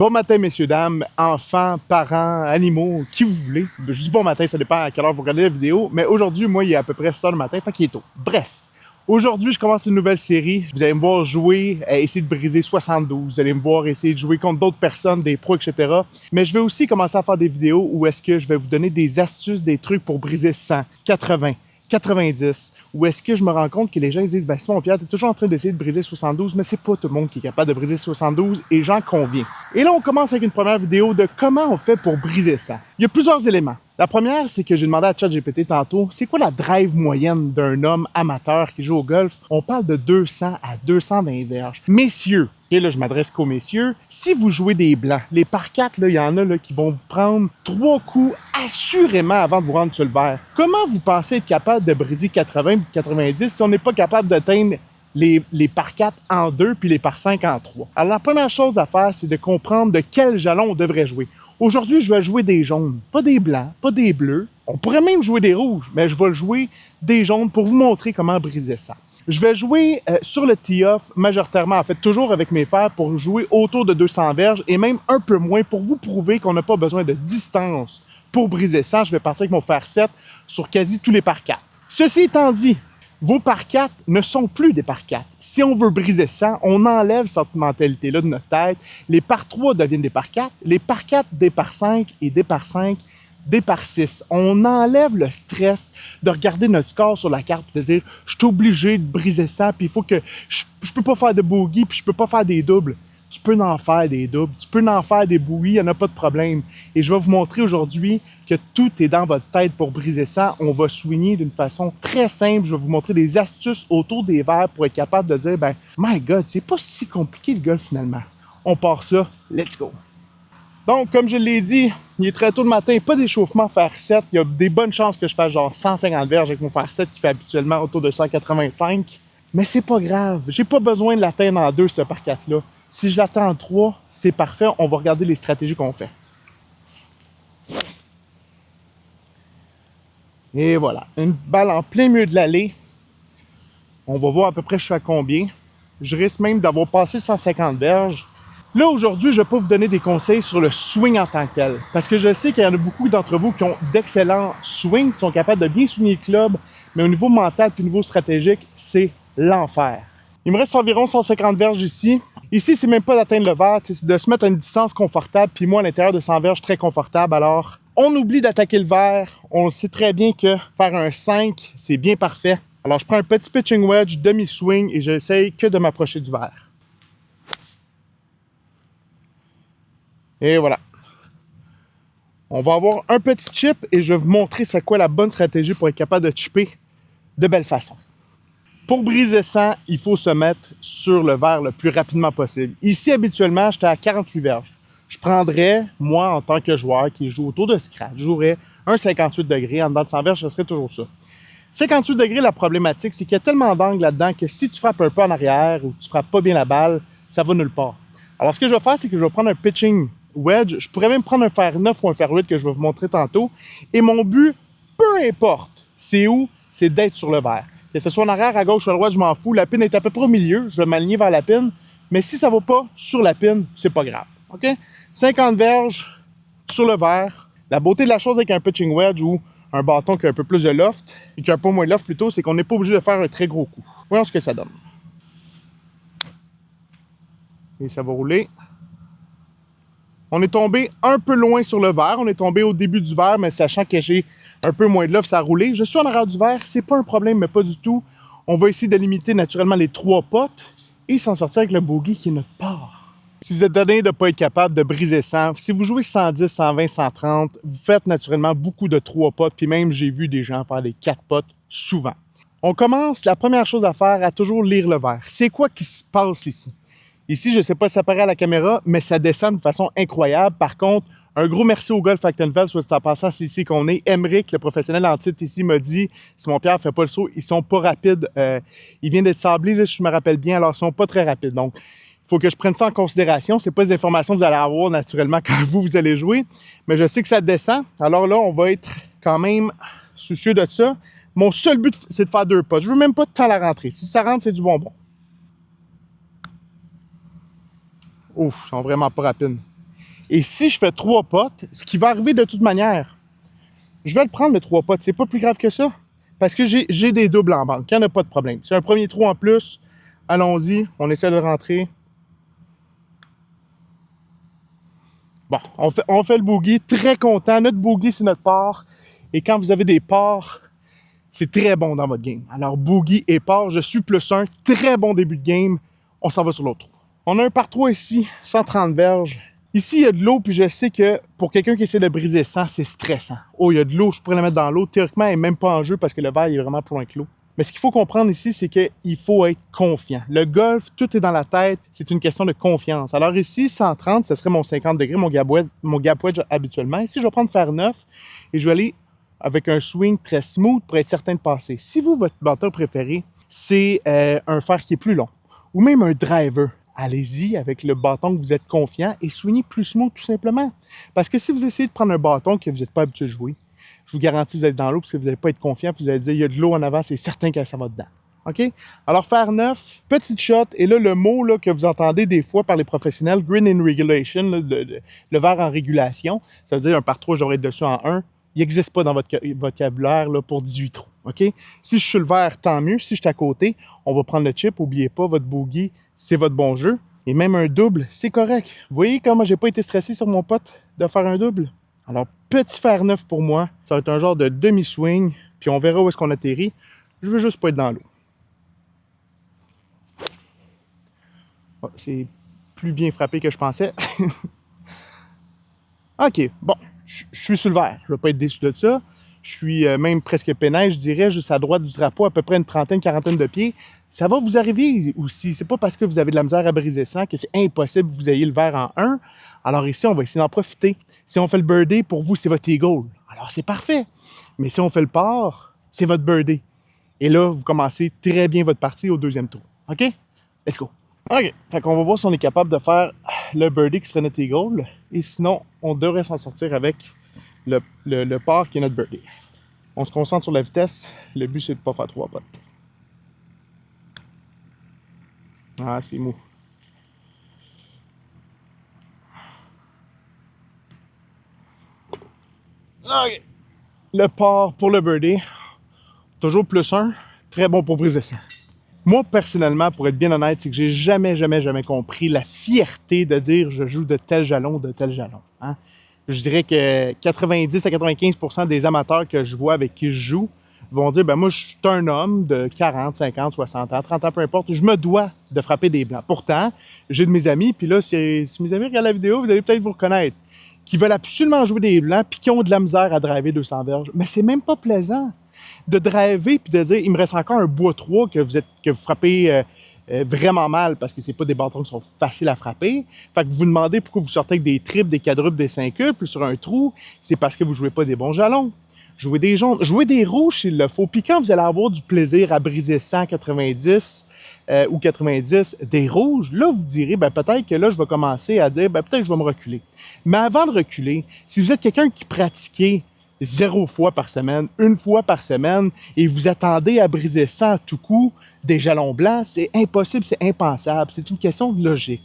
Bon matin, messieurs, dames, enfants, parents, animaux, qui vous voulez. Je dis bon matin, ça dépend à quelle heure vous regardez la vidéo, mais aujourd'hui, moi, il est à peu près 7 heures le matin, fait qu'il est tôt. Bref, aujourd'hui, je commence une nouvelle série. Vous allez me voir jouer, essayer de briser 72. Vous allez me voir essayer de jouer contre d'autres personnes, des pros, etc. Mais je vais aussi commencer à faire des vidéos où est-ce que je vais vous donner des astuces, des trucs pour briser 100, 80, 90, ou est-ce que je me rends compte que les gens ils disent « Ben Simon Pierre, t'es toujours en train d'essayer de briser 72, mais c'est pas tout le monde qui est capable de briser 72, et j'en conviens. » Et là, on commence avec une première vidéo de comment on fait pour briser ça. Il y a plusieurs éléments. La première, c'est que j'ai demandé à ChatGPT tantôt, c'est quoi la drive moyenne d'un homme amateur qui joue au golf? On parle de 200 à 220 verges. Messieurs, et là, je m'adresse qu'aux messieurs. Si vous jouez des blancs, les par 4, il y en a là, qui vont vous prendre 3 coups assurément avant de vous rendre sur le vert. Comment vous pensez être capable de briser 80 et 90 si on n'est pas capable d'atteindre les par 4 en 2 puis les par 5 en 3? Alors, la première chose à faire, c'est de comprendre de quel jalon on devrait jouer. Aujourd'hui, je vais jouer des jaunes, pas des blancs, pas des bleus. On pourrait même jouer des rouges, mais je vais jouer des jaunes pour vous montrer comment briser ça. Je vais jouer sur le tee-off majoritairement, en fait, toujours avec mes fers pour jouer autour de 200 verges et même un peu moins pour vous prouver qu'on n'a pas besoin de distance pour briser ça. Je vais partir avec mon fer 7 sur quasi tous les par 4. Ceci étant dit, vos par 4 ne sont plus des par 4. Si on veut briser ça, on enlève cette mentalité-là de notre tête. Les par 3 deviennent des par 4, les par 4 des par 5 et des par 5 des par 6. On enlève le stress de regarder notre score sur la carte et de dire « Je suis obligé de briser ça, puis il faut que je peux pas faire de bogey, puis je peux pas faire des doubles. » Tu peux en faire des doubles, tu peux en faire des bouillies, il n'y en a pas de problème. Et je vais vous montrer aujourd'hui que tout est dans votre tête pour briser ça. On va swinger d'une façon très simple. Je vais vous montrer des astuces autour des verres pour être capable de dire « Ben, my God, c'est pas si compliqué le golf finalement. » On part ça, let's go! Donc, comme je l'ai dit, il est très tôt le matin, pas d'échauffement fer 7. Il y a des bonnes chances que je fasse genre 150 verges avec mon fer 7 qui fait habituellement autour de 185. Mais c'est pas grave, j'ai pas besoin de l'atteindre en 2, ce par 4-là. Si je l'attends en 3, c'est parfait. On va regarder les stratégies qu'on fait. Et voilà, une balle en plein milieu de l'allée. On va voir à peu près je suis à combien. Je risque même d'avoir passé 150 verges. Là, aujourd'hui, je ne vais pas vous donner des conseils sur le swing en tant que tel. Parce que je sais qu'il y en a beaucoup d'entre vous qui ont d'excellents swings, qui sont capables de bien swinger le club, mais au niveau mental et au niveau stratégique, c'est l'enfer. Il me reste environ 150 verges ici. Ici, c'est même pas d'atteindre le vert, c'est de se mettre à une distance confortable, puis moi, à l'intérieur de 100 verges, très confortable. Alors, on oublie d'attaquer le vert. On sait très bien que faire un 5, c'est bien parfait. Alors, je prends un petit pitching wedge, demi-swing, et j'essaye que de m'approcher du vert. Et voilà. On va avoir un petit chip et je vais vous montrer c'est quoi la bonne stratégie pour être capable de chipper de belle façon. Pour briser ça, il faut se mettre sur le verre le plus rapidement possible. Ici, habituellement, j'étais à 48 verges. Je prendrais, moi, en tant que joueur qui joue autour de scratch, je jouerais un 58 degrés. En dedans de 100 verges, ce serait toujours ça. 58 degrés, la problématique, c'est qu'il y a tellement d'angles là-dedans que si tu frappes un peu en arrière ou tu frappes pas bien la balle, ça va nulle part. Alors, ce que je vais faire, c'est que je vais prendre un pitching wedge. Je pourrais même prendre un fer 9 ou un fer 8 que je vais vous montrer tantôt. Et mon but, peu importe, c'est où, c'est d'être sur le verre. Que ce soit en arrière, à gauche ou à droite, je m'en fous. La pine est à peu près au milieu. Je vais m'aligner vers la pine. Mais si ça ne va pas sur la pine, c'est pas grave. OK? 50 verges sur le verre. La beauté de la chose avec un pitching wedge ou un bâton qui a un peu plus de loft et qui a un peu moins de loft plutôt, c'est qu'on n'est pas obligé de faire un très gros coup. Voyons ce que ça donne. Et ça va rouler. On est tombé un peu loin sur le verre. On est tombé au début du verre, mais sachant que j'ai un peu moins de loft, ça a roulé. Je suis en arrière du verre, c'est pas un problème, mais pas du tout. On va essayer de limiter naturellement les 3 potes et s'en sortir avec le bogey qui est notre part. Si vous êtes donné de ne pas être capable de briser 100, si vous jouez 110, 120, 130, vous faites naturellement beaucoup de 3 potes, puis même j'ai vu des gens faire des 4 potes souvent. On commence, la première chose à faire, à toujours lire le verre. C'est quoi qui se passe ici? Ici, je ne sais pas si ça paraît à la caméra, mais ça descend de façon incroyable. Par contre, un gros merci au Golf Actonville, soit en passant, c'est ici qu'on est. Emeric, le professionnel en titre ici, m'a dit « Simon Pierre, fais pas le saut, ils sont pas rapides. Il vient d'être sablé, là, si je me rappelle bien, alors ils sont pas très rapides. » Donc, il faut que je prenne ça en considération. Ce n'est pas des informations que vous allez avoir naturellement quand vous allez jouer, mais je sais que ça descend. Alors là, on va être quand même soucieux de ça. Mon seul but, c'est de faire 2 potes. Je veux même pas tant la rentrée. Si ça rentre, c'est du bonbon. Ouf, ils sont vraiment pas rapides. Et si je fais 3 potes, ce qui va arriver de toute manière, je vais le prendre, le 3 potes. C'est pas plus grave que ça. Parce que j'ai des doubles en banque. Il n'y en a pas de problème. C'est un premier trou en plus. Allons-y. On essaie de rentrer. Bon, on fait le boogie. Très content. Notre boogie, c'est notre par. Et quand vous avez des pars, c'est très bon dans votre game. Alors, boogie et par, je suis +1. Très bon début de game. On s'en va sur l'autre trou. On a un par 3 ici, 130 verges. Ici, il y a de l'eau, puis je sais que pour quelqu'un qui essaie de briser 100, c'est stressant. Oh, il y a de l'eau, je pourrais la mettre dans l'eau. Théoriquement, elle n'est même pas en jeu parce que le verre est vraiment plus loin que l'eau. Mais ce qu'il faut comprendre ici, c'est qu'il faut être confiant. Le golf, tout est dans la tête, c'est une question de confiance. Alors ici, 130, ce serait mon 50 degrés, mon gap wedge habituellement. Ici, je vais prendre fer 9 et je vais aller avec un swing très smooth pour être certain de passer. Si vous, votre batteur préféré, c'est un fer qui est plus long, ou même un driver, allez-y avec le bâton que vous êtes confiant et swingez plus smooth tout simplement. Parce que si vous essayez de prendre un bâton que vous n'êtes pas habitué de jouer, je vous garantis que vous êtes dans l'eau parce que vous n'allez pas être confiant puis vous allez dire il y a de l'eau en avant, c'est certain que ça va dedans. OK? Alors, fer 9, petite shot, et là, le mot là, que vous entendez des fois par les professionnels, green in regulation, là, le verre en régulation, ça veut dire un par 3, je devrais être dessus en 1. Il n'existe pas dans votre vocabulaire là, pour 18 trous. OK? Si je suis le vert, tant mieux. Si je suis à côté, on va prendre le chip. N'oubliez pas, votre boogie, c'est votre bon jeu. Et même un double, c'est correct. Vous voyez comment j'ai pas été stressé sur mon pote de faire un double? Alors, petit fer 9 pour moi. Ça va être un genre de demi-swing. Puis on verra où est-ce qu'on atterrit. Je veux juste pas être dans l'eau. Oh, c'est plus bien frappé que je pensais. OK, bon. Je suis sur le vert. Je ne vais pas être déçu de ça. Je suis même presque peinais, je dirais, juste à droite du drapeau, à peu près une trentaine, quarantaine de pieds. Ça va vous arriver aussi. C'est pas parce que vous avez de la misère à briser 100 que c'est impossible que vous ayez le vert en 1. Alors ici, on va essayer d'en profiter. Si on fait le birdie, pour vous, c'est votre eagle. Alors c'est parfait. Mais si on fait le par, c'est votre birdie. Et là, vous commencez très bien votre partie au deuxième tour. OK? Let's go. OK. Fait qu'on va voir si on est capable de faire le birdie qui serait notre eagle. Et sinon, on devrait s'en sortir avec le par qui est notre birdie. On se concentre sur la vitesse. Le but, c'est de ne pas faire 3 potes. Ah, c'est mou. OK. Le par pour le birdie. Toujours +1. Très bon pour briser 100. Moi, personnellement, pour être bien honnête, c'est que j'ai jamais compris la fierté de dire je joue de tel jalon, de tel jalon. Hein? Je dirais que 90 à 95% des amateurs que je vois avec qui je joue vont dire, ben moi, je suis un homme de 40, 50, 60 ans, 30 ans, peu importe, je me dois de frapper des blancs. Pourtant, j'ai de mes amis, puis là, si mes amis regardent la vidéo, vous allez peut-être vous reconnaître, qui veulent absolument jouer des blancs, puis qui ont de la misère à driver 200 verges. Mais c'est même pas plaisant de driver puis de dire, il me reste encore un bois 3 que vous frappez vraiment mal parce que c'est pas des bâtons qui sont faciles à frapper. Fait que vous vous demandez pourquoi vous sortez avec des triples, des quadruples, des quintuples sur un trou. C'est parce que vous jouez pas des bons jalons. Jouez des jaunes, jouez des rouges s'il le faut. Puis quand vous allez avoir du plaisir à briser 190 ou 90 des rouges, là, vous direz, ben peut-être que là, je vais commencer à dire, ben peut-être que je vais me reculer. Mais avant de reculer, si vous êtes quelqu'un qui pratiquait 0 fois par semaine, 1 fois par semaine, et vous attendez à briser 100 à tout coup des jalons blancs, c'est impossible, c'est impensable. C'est une question de logique.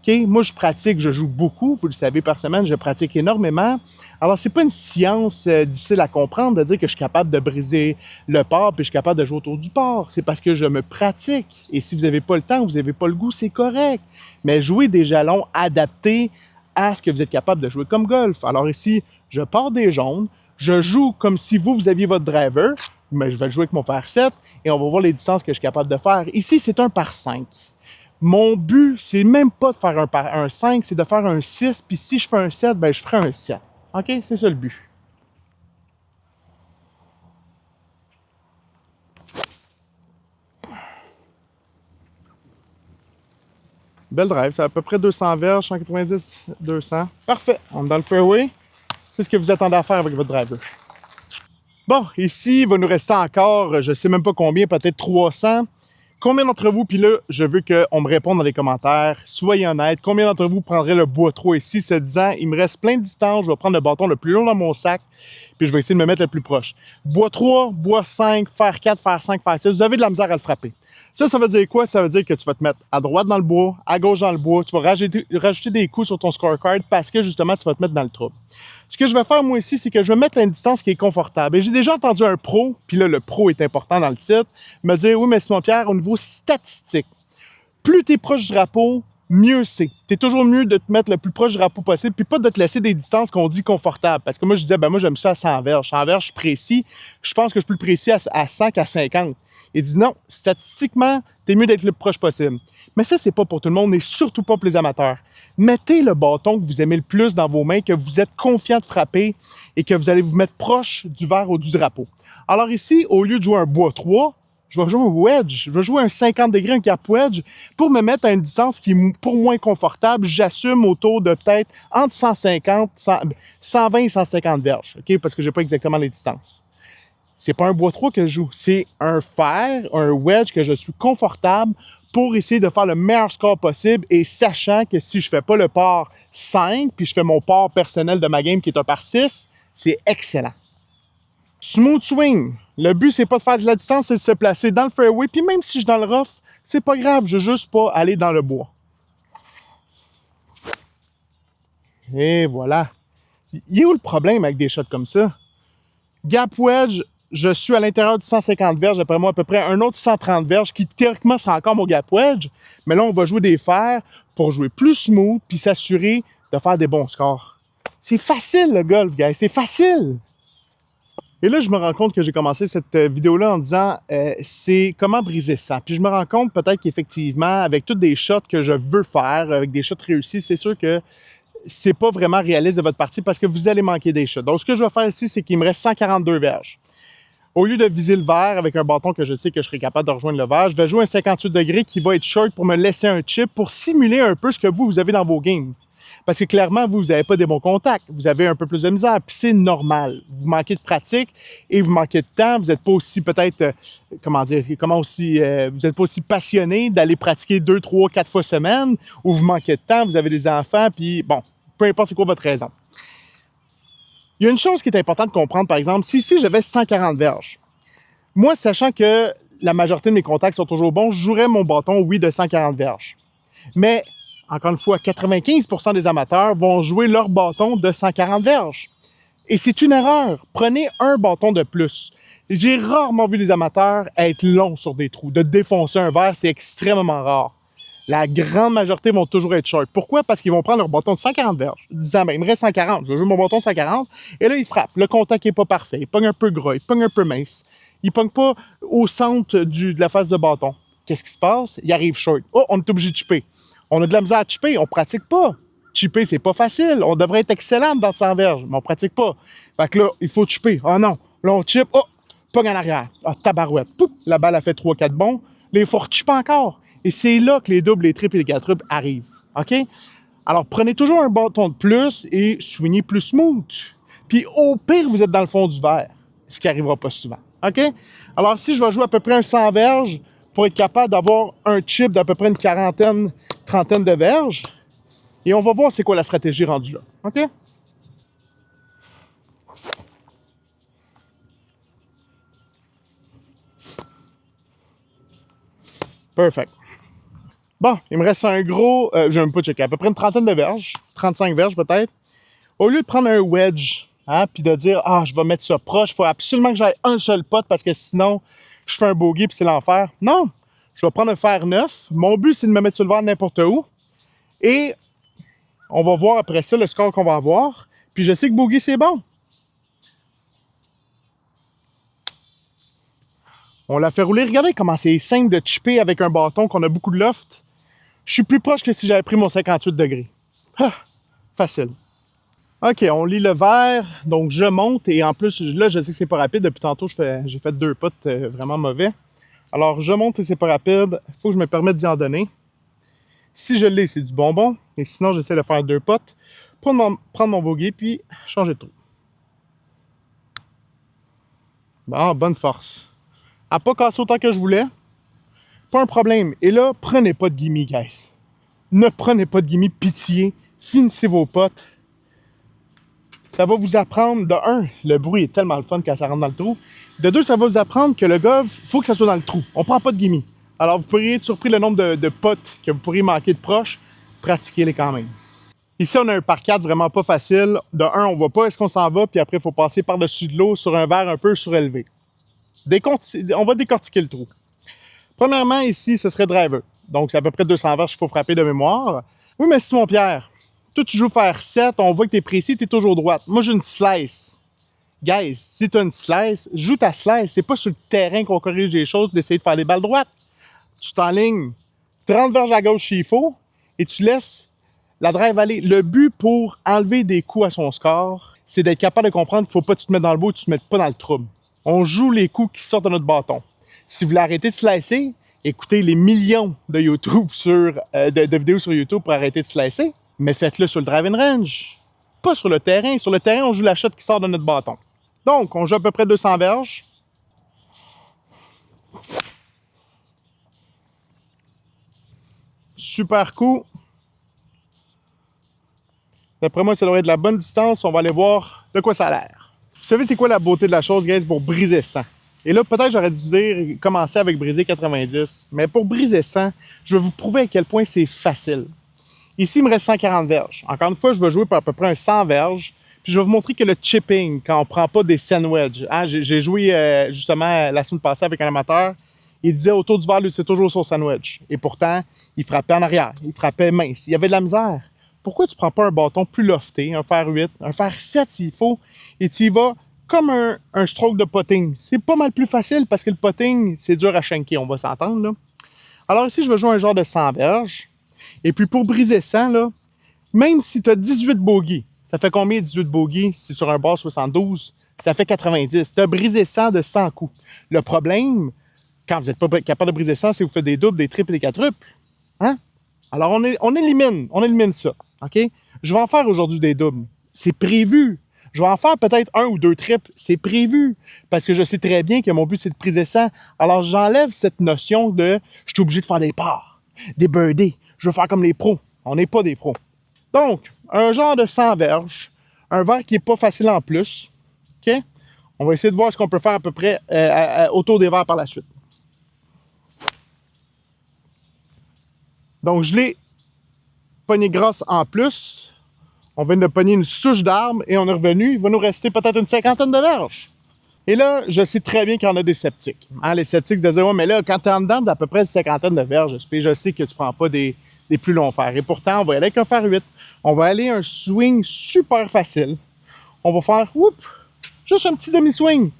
Okay? Moi, je pratique, je joue beaucoup, vous le savez, par semaine, je pratique énormément. Alors, c'est pas une science difficile à comprendre de dire que je suis capable de briser le par puis je suis capable de jouer autour du par. C'est parce que je me pratique. Et si vous n'avez pas le temps, vous n'avez pas le goût, c'est correct. Mais jouer des jalons adaptés à ce que vous êtes capable de jouer comme golf. Alors ici, je pars des jaunes, je joue comme si vous aviez votre driver, mais je vais le jouer avec mon fer 7 et on va voir les distances que je suis capable de faire. Ici, c'est un par 5. Mon but, c'est même pas de faire un 5, c'est de faire un 6, puis si je fais un 7, ben je ferai un 7. OK? C'est ça le but. Belle drive, c'est à peu près 200 verges, 190, 200. Parfait, on est dans le fairway. C'est ce que vous attendez à faire avec votre driver. Bon, ici, il va nous rester encore, je ne sais même pas combien, peut-être 300. Combien d'entre vous, puis là, je veux qu'on me réponde dans les commentaires, soyez honnêtes, combien d'entre vous prendraient le bois 3 ici, se disant, il me reste plein de distance, je vais prendre le bâton le plus long dans mon sac, puis je vais essayer de me mettre le plus proche. Bois 3, bois 5, fer 4, fer 5, fer 6, vous avez de la misère à le frapper. Ça veut dire quoi? Ça veut dire que tu vas te mettre à droite dans le bois, à gauche dans le bois, tu vas rajouter des coups sur ton scorecard parce que justement, tu vas te mettre dans le trouble. Ce que je vais faire moi ici, c'est que je vais mettre une distance qui est confortable. Et j'ai déjà entendu un pro, puis là, le pro est important dans le titre, me dire, oui, mais Simon-Pierre, au niveau statistique, plus tu es proche du drapeau, mieux c'est. Tu es toujours mieux de te mettre le plus proche du drapeau possible, puis pas de te laisser des distances qu'on dit confortables. Parce que moi, je disais, ben moi, j'aime ça à 100 verges. 100 verges, je suis précis. Je pense que je suis plus précis à 100 qu'à 50. Il dit non, statistiquement, tu es mieux d'être le plus proche possible. Mais ça, c'est pas pour tout le monde, et surtout pas pour les amateurs. Mettez le bâton que vous aimez le plus dans vos mains, que vous êtes confiant de frapper et que vous allez vous mettre proche du verre ou du drapeau. Alors ici, au lieu de jouer un bois 3, je vais jouer un wedge, je vais jouer un 50 degrés, un gap wedge, pour me mettre à une distance qui est pour moi confortable. J'assume autour de peut-être entre 150, 120 et 150 verges, OK? Parce que je n'ai pas exactement les distances. C'est pas un bois 3 que je joue, c'est un fer, un wedge que je suis confortable pour essayer de faire le meilleur score possible et sachant que si je fais pas le par 5 puis je fais mon par personnel de ma game qui est un par 6, c'est excellent. Smooth swing. Le but, c'est pas de faire de la distance, c'est de se placer dans le fairway. Puis même si je suis dans le rough, c'est pas grave, je veux juste pas aller dans le bois. Et voilà. Il est où le problème avec des shots comme ça? Gap wedge, je suis à l'intérieur du 150 verges, après moi à peu près un autre 130 verges qui théoriquement sera encore mon gap wedge. Mais là, on va jouer des fers pour jouer plus smooth puis s'assurer de faire des bons scores. C'est facile le golf, guys, c'est facile! Et là, je me rends compte que j'ai commencé cette vidéo-là en disant c'est comment briser ça. Puis je me rends compte peut-être qu'effectivement, avec tous des shots que je veux faire, avec des shots réussis, c'est sûr que c'est pas vraiment réaliste de votre partie parce que vous allez manquer des shots. Donc, ce que je vais faire ici, c'est qu'il me reste 142 verges. Au lieu de viser le vert avec un bâton que je sais que je serai capable de rejoindre le vert, je vais jouer un 58 degrés qui va être short pour me laisser un chip pour simuler un peu ce que vous avez dans vos games. Parce que clairement, vous n'avez pas des bons contacts, vous avez un peu plus de misère, puis c'est normal. Vous manquez de pratique et vous manquez de temps, vous n'êtes pas aussi peut-être, vous n'êtes pas aussi passionné d'aller pratiquer 2, 3, 4 fois semaine, ou vous manquez de temps, vous avez des enfants, puis bon, peu importe c'est quoi votre raison. Il y a une chose qui est importante de comprendre, par exemple, si ici j'avais 140 verges, moi, sachant que la majorité de mes contacts sont toujours bons, je jouerais mon bâton, oui, de 140 verges. Mais encore une fois, 95% des amateurs vont jouer leur bâton de 140 verges. Et c'est une erreur. Prenez un bâton de plus. J'ai rarement vu les amateurs être longs sur des trous. De défoncer un verre, c'est extrêmement rare. La grande majorité vont toujours être short. Pourquoi? Parce qu'ils vont prendre leur bâton de 140 verges, disant, ben, il me reste 140, je vais jouer mon bâton de 140, et là, ils frappent. Le contact n'est pas parfait. Il pogne un peu gras, il pogne un peu mince. Il pogne pas au centre de la face de bâton. Qu'est-ce qui se passe? Il arrive short. Oh, on est obligé de chipper. On a de la misère à chipper, on pratique pas. Chipper, c'est pas facile. On devrait être excellent dans 100 verges, mais on pratique pas. Fait que là, il faut chipper. Ah non, là, on chip. Oh, pogne en arrière. Ah, tabarouette. Pouf, la balle a fait 3-4 bons. Là, il faut rechipper encore. Et c'est là que les doubles, les triples et les quadruples arrivent. OK? Alors, prenez toujours un bâton de plus et swingez plus smooth. Puis, au pire, vous êtes dans le fond du verre, ce qui n'arrivera pas souvent. OK? Alors, si je vais jouer à peu près un 100 verges pour être capable d'avoir un chip d'à peu près une quarantaine, trentaine de verges, et on va voir c'est quoi la stratégie rendue là. OK? Perfect. Bon, il me reste un gros, je vais même pas checker, à peu près une trentaine de verges, 35 verges peut-être. Au lieu de prendre un wedge, hein, puis de dire, ah, je vais mettre ça proche, il faut absolument que j'aille un seul pot parce que sinon, je fais un bogey puis c'est l'enfer. Non, je vais prendre un fer neuf. Mon but, c'est de me mettre sur le verre n'importe où. Et on va voir après ça le score qu'on va avoir. Puis je sais que bogey, c'est bon. On l'a fait rouler. Regardez comment c'est simple de chipper avec un bâton qu'on a beaucoup de loft. Je suis plus proche que si j'avais pris mon 58 degrés. Ah, facile. OK, on lit le verre. Donc, je monte. Et en plus, là, je sais que c'est pas rapide. Depuis tantôt, j'ai fait 2 potes vraiment mauvais. Alors, je monte et c'est pas rapide. Il faut que je me permette d'y en donner. Si je l'ai, c'est du bonbon. Et sinon, j'essaie de faire 2 potes pour prendre mon bogey puis changer de trou. Bon, bonne force. À pas casser autant que je voulais. Pas un problème. Et là, prenez pas de gimme, guys. Ne prenez pas de gimme, pitié. Finissez vos potes. ça va vous apprendre, de un, le bruit est tellement le fun quand ça rentre dans le trou. De deux, ça va vous apprendre que le golf, il faut que ça soit dans le trou. On prend pas de gimmie. Alors, vous pourriez être surpris le nombre de potes que vous pourriez manquer de proches. Pratiquez-les quand même. Ici, on a un par 4 vraiment pas facile. De un, on voit pas est-ce qu'on s'en va, puis après, il faut passer par-dessus de l'eau sur un verre un peu surélevé. On va décortiquer le trou. Premièrement, ici, ce serait driver. Donc, c'est à peu près 200 verges qu'il faut frapper de mémoire. Oui, mais Simon-Pierre, toi, tu joues faire 7, on voit que t'es précis, t'es toujours droite. Moi, j'ai une slice. Guys, si t'as une slice, joue ta slice. C'est pas sur le terrain qu'on corrige les choses d'essayer de faire les balles droites. Tu t'enlignes 30 verges à gauche s'il faut, et tu laisses la drive aller. Le but pour enlever des coups à son score, c'est d'être capable de comprendre qu'il ne faut pas que tu te mettes dans le beau et que tu te mettes pas dans le trouble. On joue les coups qui sortent de notre bâton. Si vous voulez arrêter de slicer, écoutez les millions de YouTube de vidéos sur YouTube pour arrêter de slicer, mais faites-le sur le driving range, pas sur le terrain. Sur le terrain, on joue la shot qui sort de notre bâton. Donc, on joue à peu près 200 verges. Super coup. D'après moi, ça devrait être de la bonne distance. On va aller voir de quoi ça a l'air. Vous savez, c'est quoi la beauté de la chose, guys, pour briser 100? Et là, peut-être j'aurais dû dire commencer avec briser 90. Mais pour briser 100, je vais vous prouver à quel point c'est facile. Ici, il me reste 140 verges. Encore une fois, je vais jouer pour à peu près un 100 verges. Puis je vais vous montrer que le chipping, quand on ne prend pas des sandwiches. Hein, j'ai joué justement la semaine passée avec un amateur. Il disait autour du verre, lui, c'est toujours sur sandwich. Et pourtant, il frappait en arrière. Il frappait mince. Il y avait de la misère. Pourquoi tu ne prends pas un bâton plus lofté, un fer 8, un fer 7 s'il faut, et tu y vas comme un stroke de putting? C'est pas mal plus facile parce que le putting, c'est dur à shanker, on va s'entendre, là. Alors ici, je vais jouer un genre de 100 verges. Et puis pour briser 100, là, même si tu as 18 bogeys, ça fait combien 18 bogeys? C'est sur un bar 72, ça fait 90. Tu as brisé 100 de 100 coups. Le problème, quand vous n'êtes pas capable de briser 100, c'est que vous faites des doubles, des triples et des quadruples. Hein? Alors on élimine ça. OK? Je vais en faire aujourd'hui des doubles. C'est prévu. Je vais en faire peut-être un ou deux triples. C'est prévu. Parce que je sais très bien que mon but, c'est de briser 100. Alors, j'enlève cette notion de je suis obligé de faire des parts, des birdies. Je veux faire comme les pros. On n'est pas des pros. Donc, un genre de 100 verges. Un verre qui n'est pas facile en plus. OK? On va essayer de voir ce qu'on peut faire à peu près autour des verres par la suite. Donc, je l'ai pogné grosse en plus. On vient de pogner une souche d'arbre et on est revenu. Il va nous rester peut-être une cinquantaine de verges. Et là, je sais très bien qu'il y en a des sceptiques. Hein, les sceptiques disaient, ouais, mais là, quand tu es en dedans d'à peu près une cinquantaine de verges, je sais que tu ne prends pas des plus longs fers. Et pourtant, on va aller avec un fer 8. On va aller un swing super facile. On va faire, juste un petit demi-swing.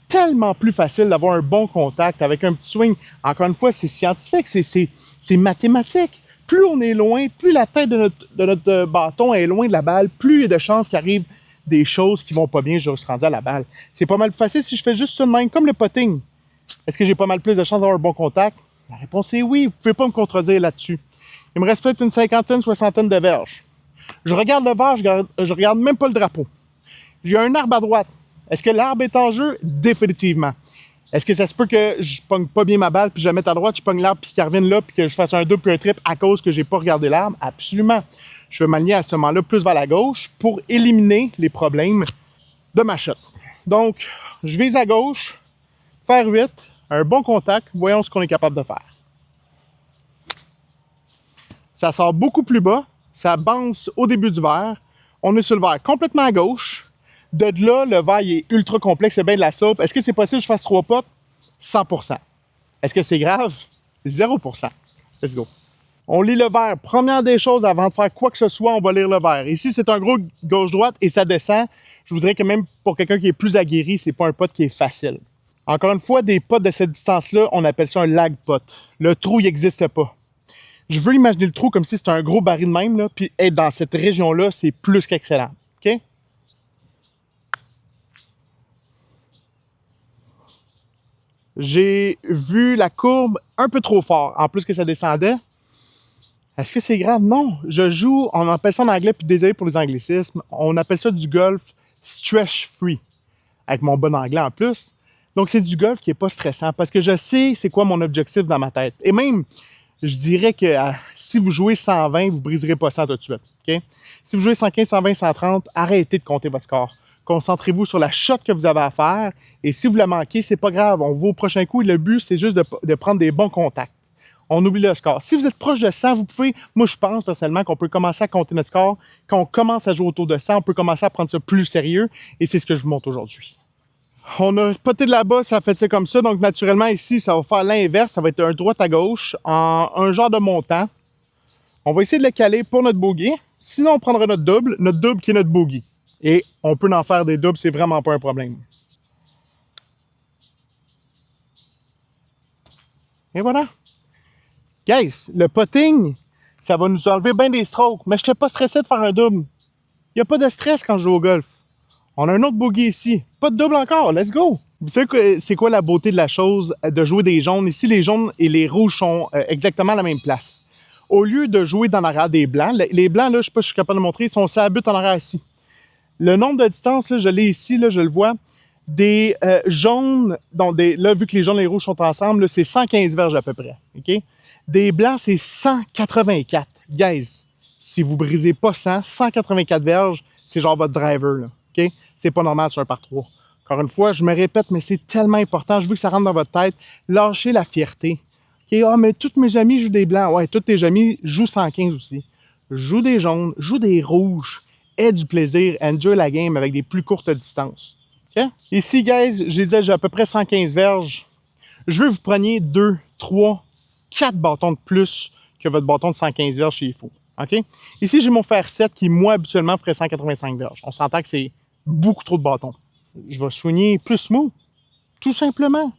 Tellement plus facile d'avoir un bon contact avec un petit swing. Encore une fois, c'est scientifique, c'est mathématique. Plus on est loin, plus la tête de notre bâton est loin de la balle, plus il y a de chances qu'il arrive des choses qui vont pas bien, je suis rendu à la balle. C'est pas mal plus facile si je fais juste ça de même, comme le putting. Est-ce que j'ai pas mal plus de chances d'avoir un bon contact? La réponse est oui, vous pouvez pas me contredire là-dessus. Il me reste peut-être une cinquantaine, soixantaine de verges. Je regarde le verre, je regarde même pas le drapeau. J'ai un arbre à droite. Est-ce que l'arbre est en jeu? Définitivement. Est-ce que ça se peut que je pogne pas bien ma balle, puis je la mette à droite, je pogne l'arbre, puis qu'il revienne là, puis que je fasse un double puis un triple à cause que j'ai pas regardé l'arbre? Absolument. Je vais m'aligner à ce moment-là plus vers la gauche pour éliminer les problèmes de ma shot. Donc, je vise à gauche, fer 8, un bon contact, voyons ce qu'on est capable de faire. Ça sort beaucoup plus bas, ça bounce au début du verre, on est sur le verre complètement à gauche. De là, le verre il est ultra complexe, c'est bien de la soupe. Est-ce que c'est possible que je fasse 3 potes? 100%. Est-ce que c'est grave? 0%. Let's go. On lit le verre. Première des choses, avant de faire quoi que ce soit, on va lire le verre. Ici, c'est un gros gauche-droite et ça descend. Je voudrais que même pour quelqu'un qui est plus aguerri, c'est pas un putt qui est facile. Encore une fois, des putts de cette distance-là, on appelle ça un lag putt. Le trou, il n'existe pas. Je veux imaginer le trou comme si c'était un gros baril de même, là, puis être dans cette région-là, c'est plus qu'excellent. OK? J'ai vu la courbe un peu trop fort, en plus que ça descendait. Est-ce que c'est grave? Non. Je joue, on appelle ça en anglais, puis désolé pour les anglicismes, on appelle ça du golf stress-free, avec mon bon anglais en plus. Donc, c'est du golf qui n'est pas stressant, parce que je sais c'est quoi mon objectif dans ma tête. Et même, je dirais que si vous jouez 120, vous ne briserez pas 100 tout de suite. Okay? Si vous jouez 115, 120, 130, arrêtez de compter votre score. Concentrez-vous sur la shot que vous avez à faire. Et si vous la manquez, c'est pas grave. On va au prochain coup. Et le but, c'est juste de prendre des bons contacts. On oublie le score. Si vous êtes proche de 100, vous pouvez... Moi, je pense personnellement qu'on peut commencer à compter notre score. Quand on commence à jouer autour de 100, on peut commencer à prendre ça plus sérieux. Et c'est ce que je vous montre aujourd'hui. On a poté de là-bas, ça fait ça comme ça. Donc, naturellement, ici, ça va faire l'inverse. Ça va être un droite à gauche en un genre de montant. On va essayer de le caler pour notre bogey. Sinon, on prendra notre double qui est notre bogey. Et on peut en faire des doubles, c'est vraiment pas un problème. Et voilà. Guys, le putting, ça va nous enlever bien des strokes. Mais je ne suis pas stressé de faire un double. Il n'y a pas de stress quand je joue au golf. On a un autre bogey ici. Pas de double encore, let's go! Vous savez c'est quoi la beauté de la chose de jouer des jaunes? Ici, les jaunes et les rouges sont exactement à la même place. Au lieu de jouer dans l'arrière des blancs, les blancs, là, je ne sais pas si je suis capable de montrer, ils sont sur la butte en arrière ici. Le nombre de distances, là, je l'ai ici, là, je le vois. Des jaunes, donc là, vu que les jaunes et les rouges sont ensemble, c'est 115 verges à peu près. Okay? Des blancs, c'est 184. Guys, si vous ne brisez pas 184 verges, c'est genre votre driver. Là. Okay? C'est pas normal sur un par 3. Encore une fois, je me répète, mais c'est tellement important. Je veux que ça rentre dans votre tête. Lâchez la fierté. Okay? Ah, mais tous mes amis jouent des blancs. Ouais, tous tes amis jouent 115 aussi. Joue des jaunes, joue des rouges. Aie du plaisir, enjoy la game avec des plus courtes distances. Okay? Ici, guys, j'ai dit j'ai à peu près 115 verges. Je veux que vous preniez 2, 3, 4 bâtons de plus que votre bâton de 115 verges chez Fou. Okay? Ici, j'ai mon fer 7 qui, moi, habituellement, ferait 185 verges. On s'entend que c'est beaucoup trop de bâtons. Je vais soigner plus smooth, tout simplement.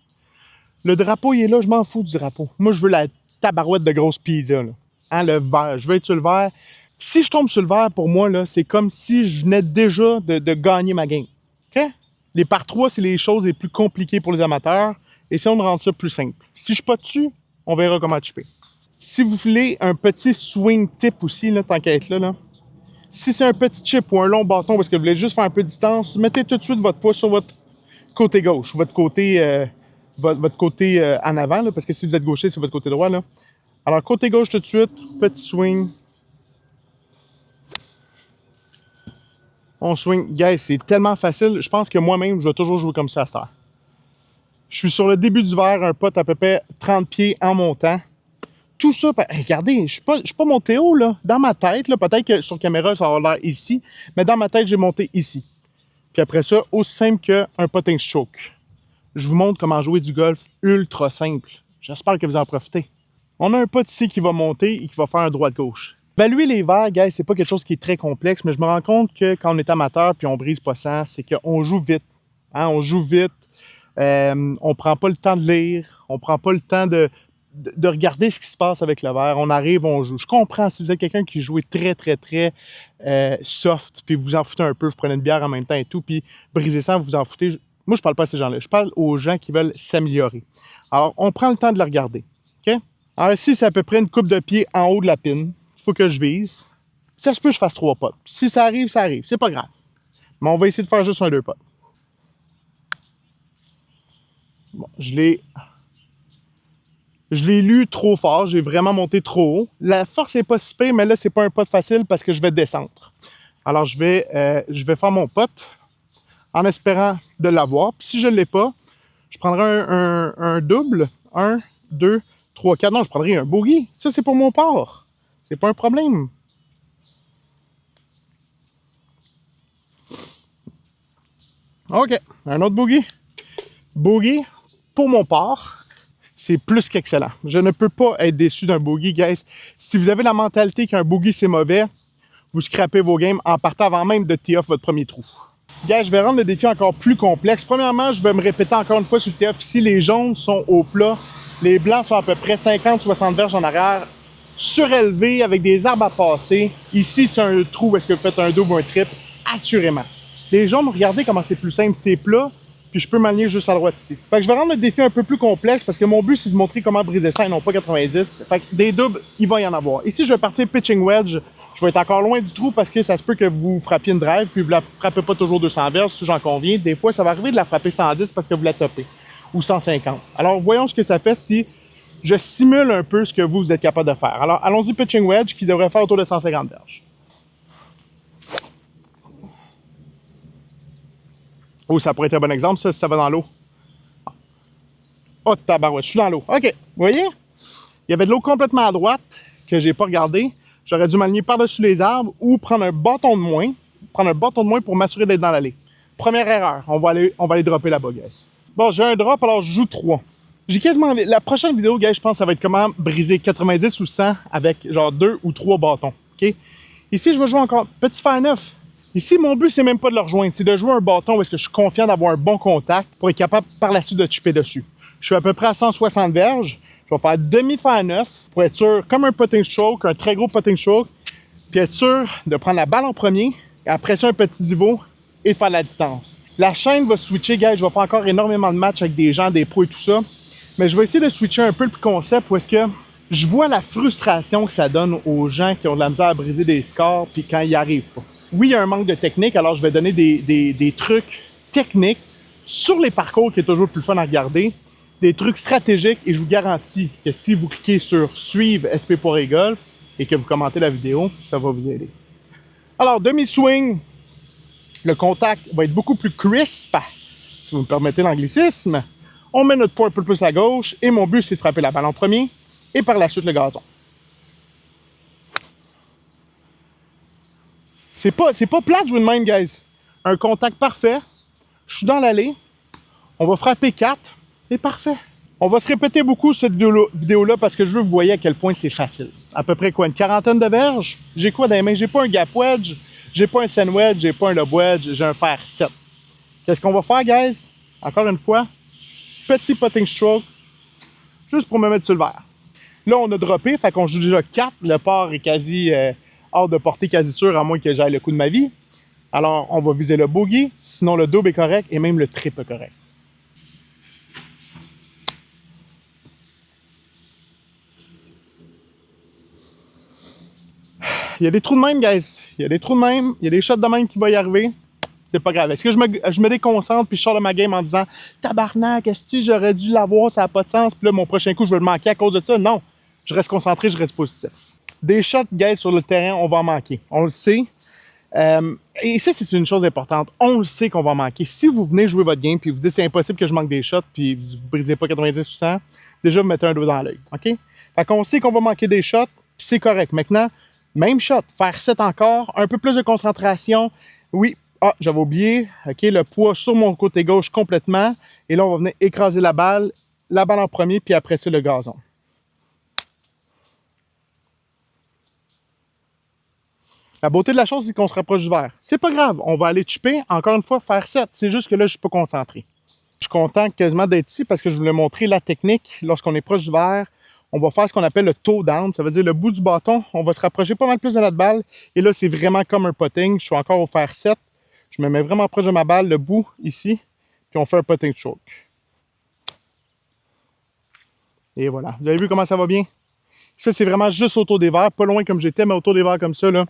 Le drapeau, il est là, je m'en fous du drapeau. Moi, je veux la tabarouette de grosse pizza. Là. Hein, le vert, je veux être sur le vert. Si je tombe sur le vert, pour moi, là, c'est comme si je venais déjà de gagner ma game. Okay? Les par 3, c'est les choses les plus compliquées pour les amateurs. Et si on rend ça plus simple. Si je ne suis pas dessus, on verra comment tu fais. Si vous voulez un petit swing tip aussi, là, tant qu'à être là, si c'est un petit chip ou un long bâton parce que vous voulez juste faire un peu de distance, mettez tout de suite votre poids sur votre côté gauche, votre côté, votre côté en avant, là, parce que si vous êtes gaucher, c'est votre côté droit. Là. Alors, côté gauche tout de suite, petit swing. On swing. Guys, c'est tellement facile. Je pense que moi-même, je vais toujours jouer comme ça à ça. Je suis sur le début du verre, un putt à peu près 30 pieds en montant. Tout ça, regardez, je suis pas monté haut, là. Dans ma tête, là, peut-être que sur caméra, ça va l'air ici, mais dans ma tête, j'ai monté ici. Puis après ça, aussi simple qu'un putting stroke. Je vous montre comment jouer du golf ultra simple. J'espère que vous en profitez. On a un putt ici qui va monter et qui va faire un droite-gauche. Évaluer les verres, guys, c'est pas quelque chose qui est très complexe, mais je me rends compte que quand on est amateur puis on brise pas 100, c'est qu'on joue vite. Hein? On joue vite. On prend pas le temps de lire. On prend pas le temps de regarder ce qui se passe avec le verre. On arrive, on joue. Je comprends, si vous êtes quelqu'un qui joue très soft, puis vous en foutez un peu, vous prenez une bière en même temps et tout, puis brisez 100, vous vous en foutez. Moi, je parle pas à ces gens-là. Je parle aux gens qui veulent s'améliorer. Alors, on prend le temps de le regarder. OK? Alors ici, c'est à peu près une coupe de pied en haut de la pine. Il faut que je vise. Ça se peut que je fasse 3 potes. Si ça arrive, ça arrive. C'est pas grave. Mais on va essayer de faire juste un 2 potes. Bon, je l'ai lu trop fort. J'ai vraiment monté trop haut. La force n'est pas si pire, mais là, c'est pas un putt facile parce que je vais descendre. Alors, je vais faire mon putt en espérant de l'avoir. Puis si je ne l'ai pas, je prendrai un double. 1, 2, 3, 4. Non, je prendrai un bogey. Ça, c'est pour mon part. C'est pas un problème. OK. Un autre bogey. Bogey, pour mon part, c'est plus qu'excellent. Je ne peux pas être déçu d'un bogey, guys. Si vous avez la mentalité qu'un bogey, c'est mauvais, vous scrapez vos games en partant avant même de tee off votre premier trou. Guys, je vais rendre le défi encore plus complexe. Premièrement, je vais me répéter encore une fois sur le tee off. Ici, les jaunes sont au plat. Les blancs sont à peu près 50-60 verges en arrière, surélevés avec des arbres à passer. Ici, c'est un trou. Est-ce que vous faites un double ou un triple? Assurément. Les jaunes, regardez comment c'est plus simple. C'est plat, puis je peux m'aligner juste à droite ici. Fait que je vais rendre le défi un peu plus complexe parce que mon but, c'est de montrer comment briser ça et non pas 90. Fait que des doubles, il va y en avoir. Ici, je vais partir pitching wedge. Je vais être encore loin du trou parce que ça se peut que vous frappiez une drive puis vous la frappez pas toujours 200 verges, si j'en conviens. Des fois, ça va arriver de la frapper 110 parce que vous la topez ou 150. Alors, voyons ce que ça fait si je simule un peu ce que vous êtes capable de faire. Alors, allons-y, pitching wedge, qui devrait faire autour de 150 verges. Oh, ça pourrait être un bon exemple, ça, si ça va dans l'eau. Oh, tabarouette, je suis dans l'eau. OK, vous voyez? Il y avait de l'eau complètement à droite que j'ai pas regardé. J'aurais dû m'aligner par-dessus les arbres ou prendre un bâton de moins. Prendre un bâton de moins pour m'assurer d'être dans l'allée. Première erreur, on va aller dropper là-bas, guys. Bon, j'ai un drop, alors je joue 3. J'ai quasiment envie... La prochaine vidéo, guys, je pense que ça va être comment briser 90 ou 100 avec genre 2 ou 3 bâtons. OK? Ici, je vais jouer encore petit fer 9. Ici, mon but, c'est même pas de le rejoindre. C'est de jouer un bâton où est-ce que je suis confiant d'avoir un bon contact pour être capable par la suite de chipper dessus. Je suis à peu près à 160 verges. Je vais faire demi-fer 9 pour être sûr, comme un putting stroke, un très gros putting stroke, puis être sûr de prendre la balle en premier, et après ça, un petit divot et de faire la distance. La chaîne va switcher, guys. Je vais faire encore énormément de matchs avec des gens, des pros et tout ça. Mais je vais essayer de switcher un peu le concept où est-ce que je vois la frustration que ça donne aux gens qui ont de la misère à briser des scores puis quand ils n'y arrivent pas. Oui, il y a un manque de technique, alors je vais donner des trucs techniques sur les parcours qui est toujours le plus fun à regarder, des trucs stratégiques et je vous garantis que si vous cliquez sur suivre SP pour les golf et que vous commentez la vidéo, ça va vous aider. Alors, demi-swing, le contact va être beaucoup plus crisp, si vous me permettez l'anglicisme. On met notre poids un peu plus à gauche et mon but, c'est de frapper la balle en premier et par la suite le gazon. C'est pas plat de jouer de même, guys. Un contact parfait. Je suis dans l'allée. On va frapper 4 et parfait. On va se répéter beaucoup cette vidéo-là parce que je veux que vous voyez à quel point c'est facile. À peu près quoi, une quarantaine de verges? J'ai quoi dans les mains? J'ai pas un gap wedge, j'ai pas un sand wedge, j'ai pas un lob wedge, j'ai un fer 7. Qu'est-ce qu'on va faire, guys? Encore une fois, petit putting stroke, juste pour me mettre sur le verre. Là, on a droppé, fait qu'on joue déjà 4. Le par est quasi hors de portée, quasi sûr, à moins que j'aille le coup de ma vie. Alors, on va viser le bogey, sinon le double est correct et même le triple est correct. Il y a des trous de même, guys. Il y a des trous de même, il y a des shots de même qui vont y arriver. C'est pas grave. Est-ce que je me déconcentre puis je sors de ma game en disant tabarnak, est-ce que j'aurais dû l'avoir, ça n'a pas de sens, puis là, mon prochain coup, je vais le manquer à cause de ça? Non. Je reste concentré, je reste positif. Des shots, guys, sur le terrain, on va en manquer. On le sait. Et ça, c'est une chose importante. On le sait qu'on va en manquer. Si vous venez jouer votre game puis vous dites c'est impossible que je manque des shots puis vous ne brisez pas 90 ou 100, déjà vous mettez un doigt dans l'œil. OK? Fait qu'on sait qu'on va manquer des shots puis c'est correct. Maintenant, même shot, faire 7 encore, un peu plus de concentration. Oui, j'avais oublié. OK, le poids sur mon côté gauche complètement. Et là, on va venir écraser la balle en premier puis après ça, le gazon. La beauté de la chose, c'est qu'on se rapproche du verre. C'est pas grave, on va aller chipper, encore une fois, faire 7. C'est juste que là, je suis pas concentré. Je suis content quasiment d'être ici parce que je voulais montrer la technique. Lorsqu'on est proche du verre, on va faire ce qu'on appelle le toe down. Ça veut dire le bout du bâton, on va se rapprocher pas mal plus de notre balle. Et là, c'est vraiment comme un putting. Je suis encore au fer 7. Je me mets vraiment proche de ma balle, le bout ici, puis on fait un putting stroke. Et voilà. Vous avez vu comment ça va bien? Ça, c'est vraiment juste autour des verres, pas loin comme j'étais, mais autour des verres comme ça, là.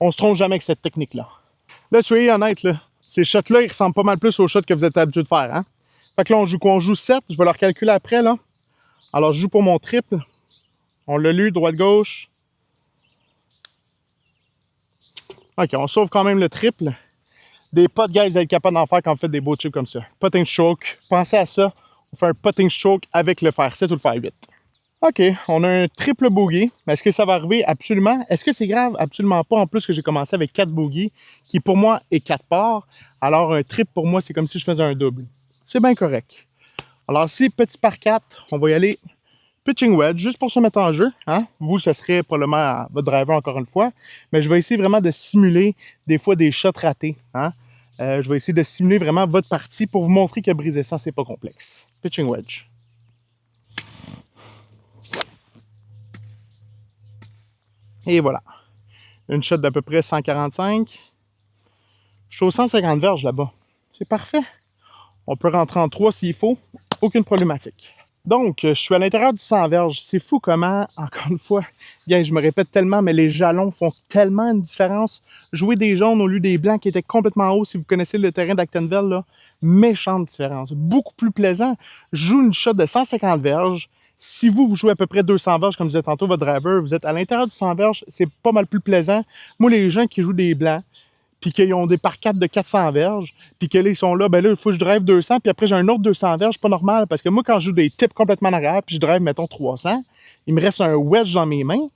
On se trompe jamais avec cette technique-là. Là, soyez honnête, là, ces shots-là, ils ressemblent pas mal plus aux shots que vous êtes habitué de faire. Hein? Fait que là, on joue quoi? On joue 7. Je vais leur calculer après. Là. Alors, je joue pour mon triple. On l'a lu, droite-gauche. OK, on sauve quand même le triple. Des potes, guys, vous êtes capable d'en faire quand vous faites des beaux chips comme ça. Putting stroke. Pensez à ça. On fait un putting stroke avec le fer 7 ou le fer 8. OK, on a un triple bogey. Est-ce que ça va arriver? Absolument. Est-ce que c'est grave? Absolument pas. En plus que j'ai commencé avec 4 bogeys, qui pour moi est 4 parts. Alors un triple pour moi, c'est comme si je faisais un double. C'est bien correct. Alors si petit par 4, on va y aller pitching wedge, juste pour se mettre en jeu. Hein? Vous, ce serait probablement à votre driver encore une fois. Mais je vais essayer vraiment de simuler des fois des shots ratés. Hein? Je vais essayer de simuler vraiment votre partie pour vous montrer que briser ça, c'est pas complexe. Pitching wedge. Et voilà. Une shot d'à peu près 145. Je suis aux 150 verges là-bas. C'est parfait. On peut rentrer en 3 s'il faut. Aucune problématique. Donc, je suis à l'intérieur du 100 verges. C'est fou comment, encore une fois, bien, je me répète tellement, mais les jalons font tellement une différence. Jouer des jaunes au lieu des blancs qui étaient complètement hauts, si vous connaissez le terrain d'Actonville, là, méchante différence. Beaucoup plus plaisant. Je joue une shot de 150 verges. Si vous jouez à peu près 200 verges, comme je disais tantôt, votre driver, vous êtes à l'intérieur du 100 verges, c'est pas mal plus plaisant. Moi, les gens qui jouent des blancs, puis qu'ils ont des par 4 de 400 verges, puis que là, ils sont là, ben là, il faut que je drive 200, puis après, j'ai un autre 200 verges, pas normal, parce que moi, quand je joue des tips complètement en arrière, puis je drive, mettons, 300, il me reste un wedge dans mes mains.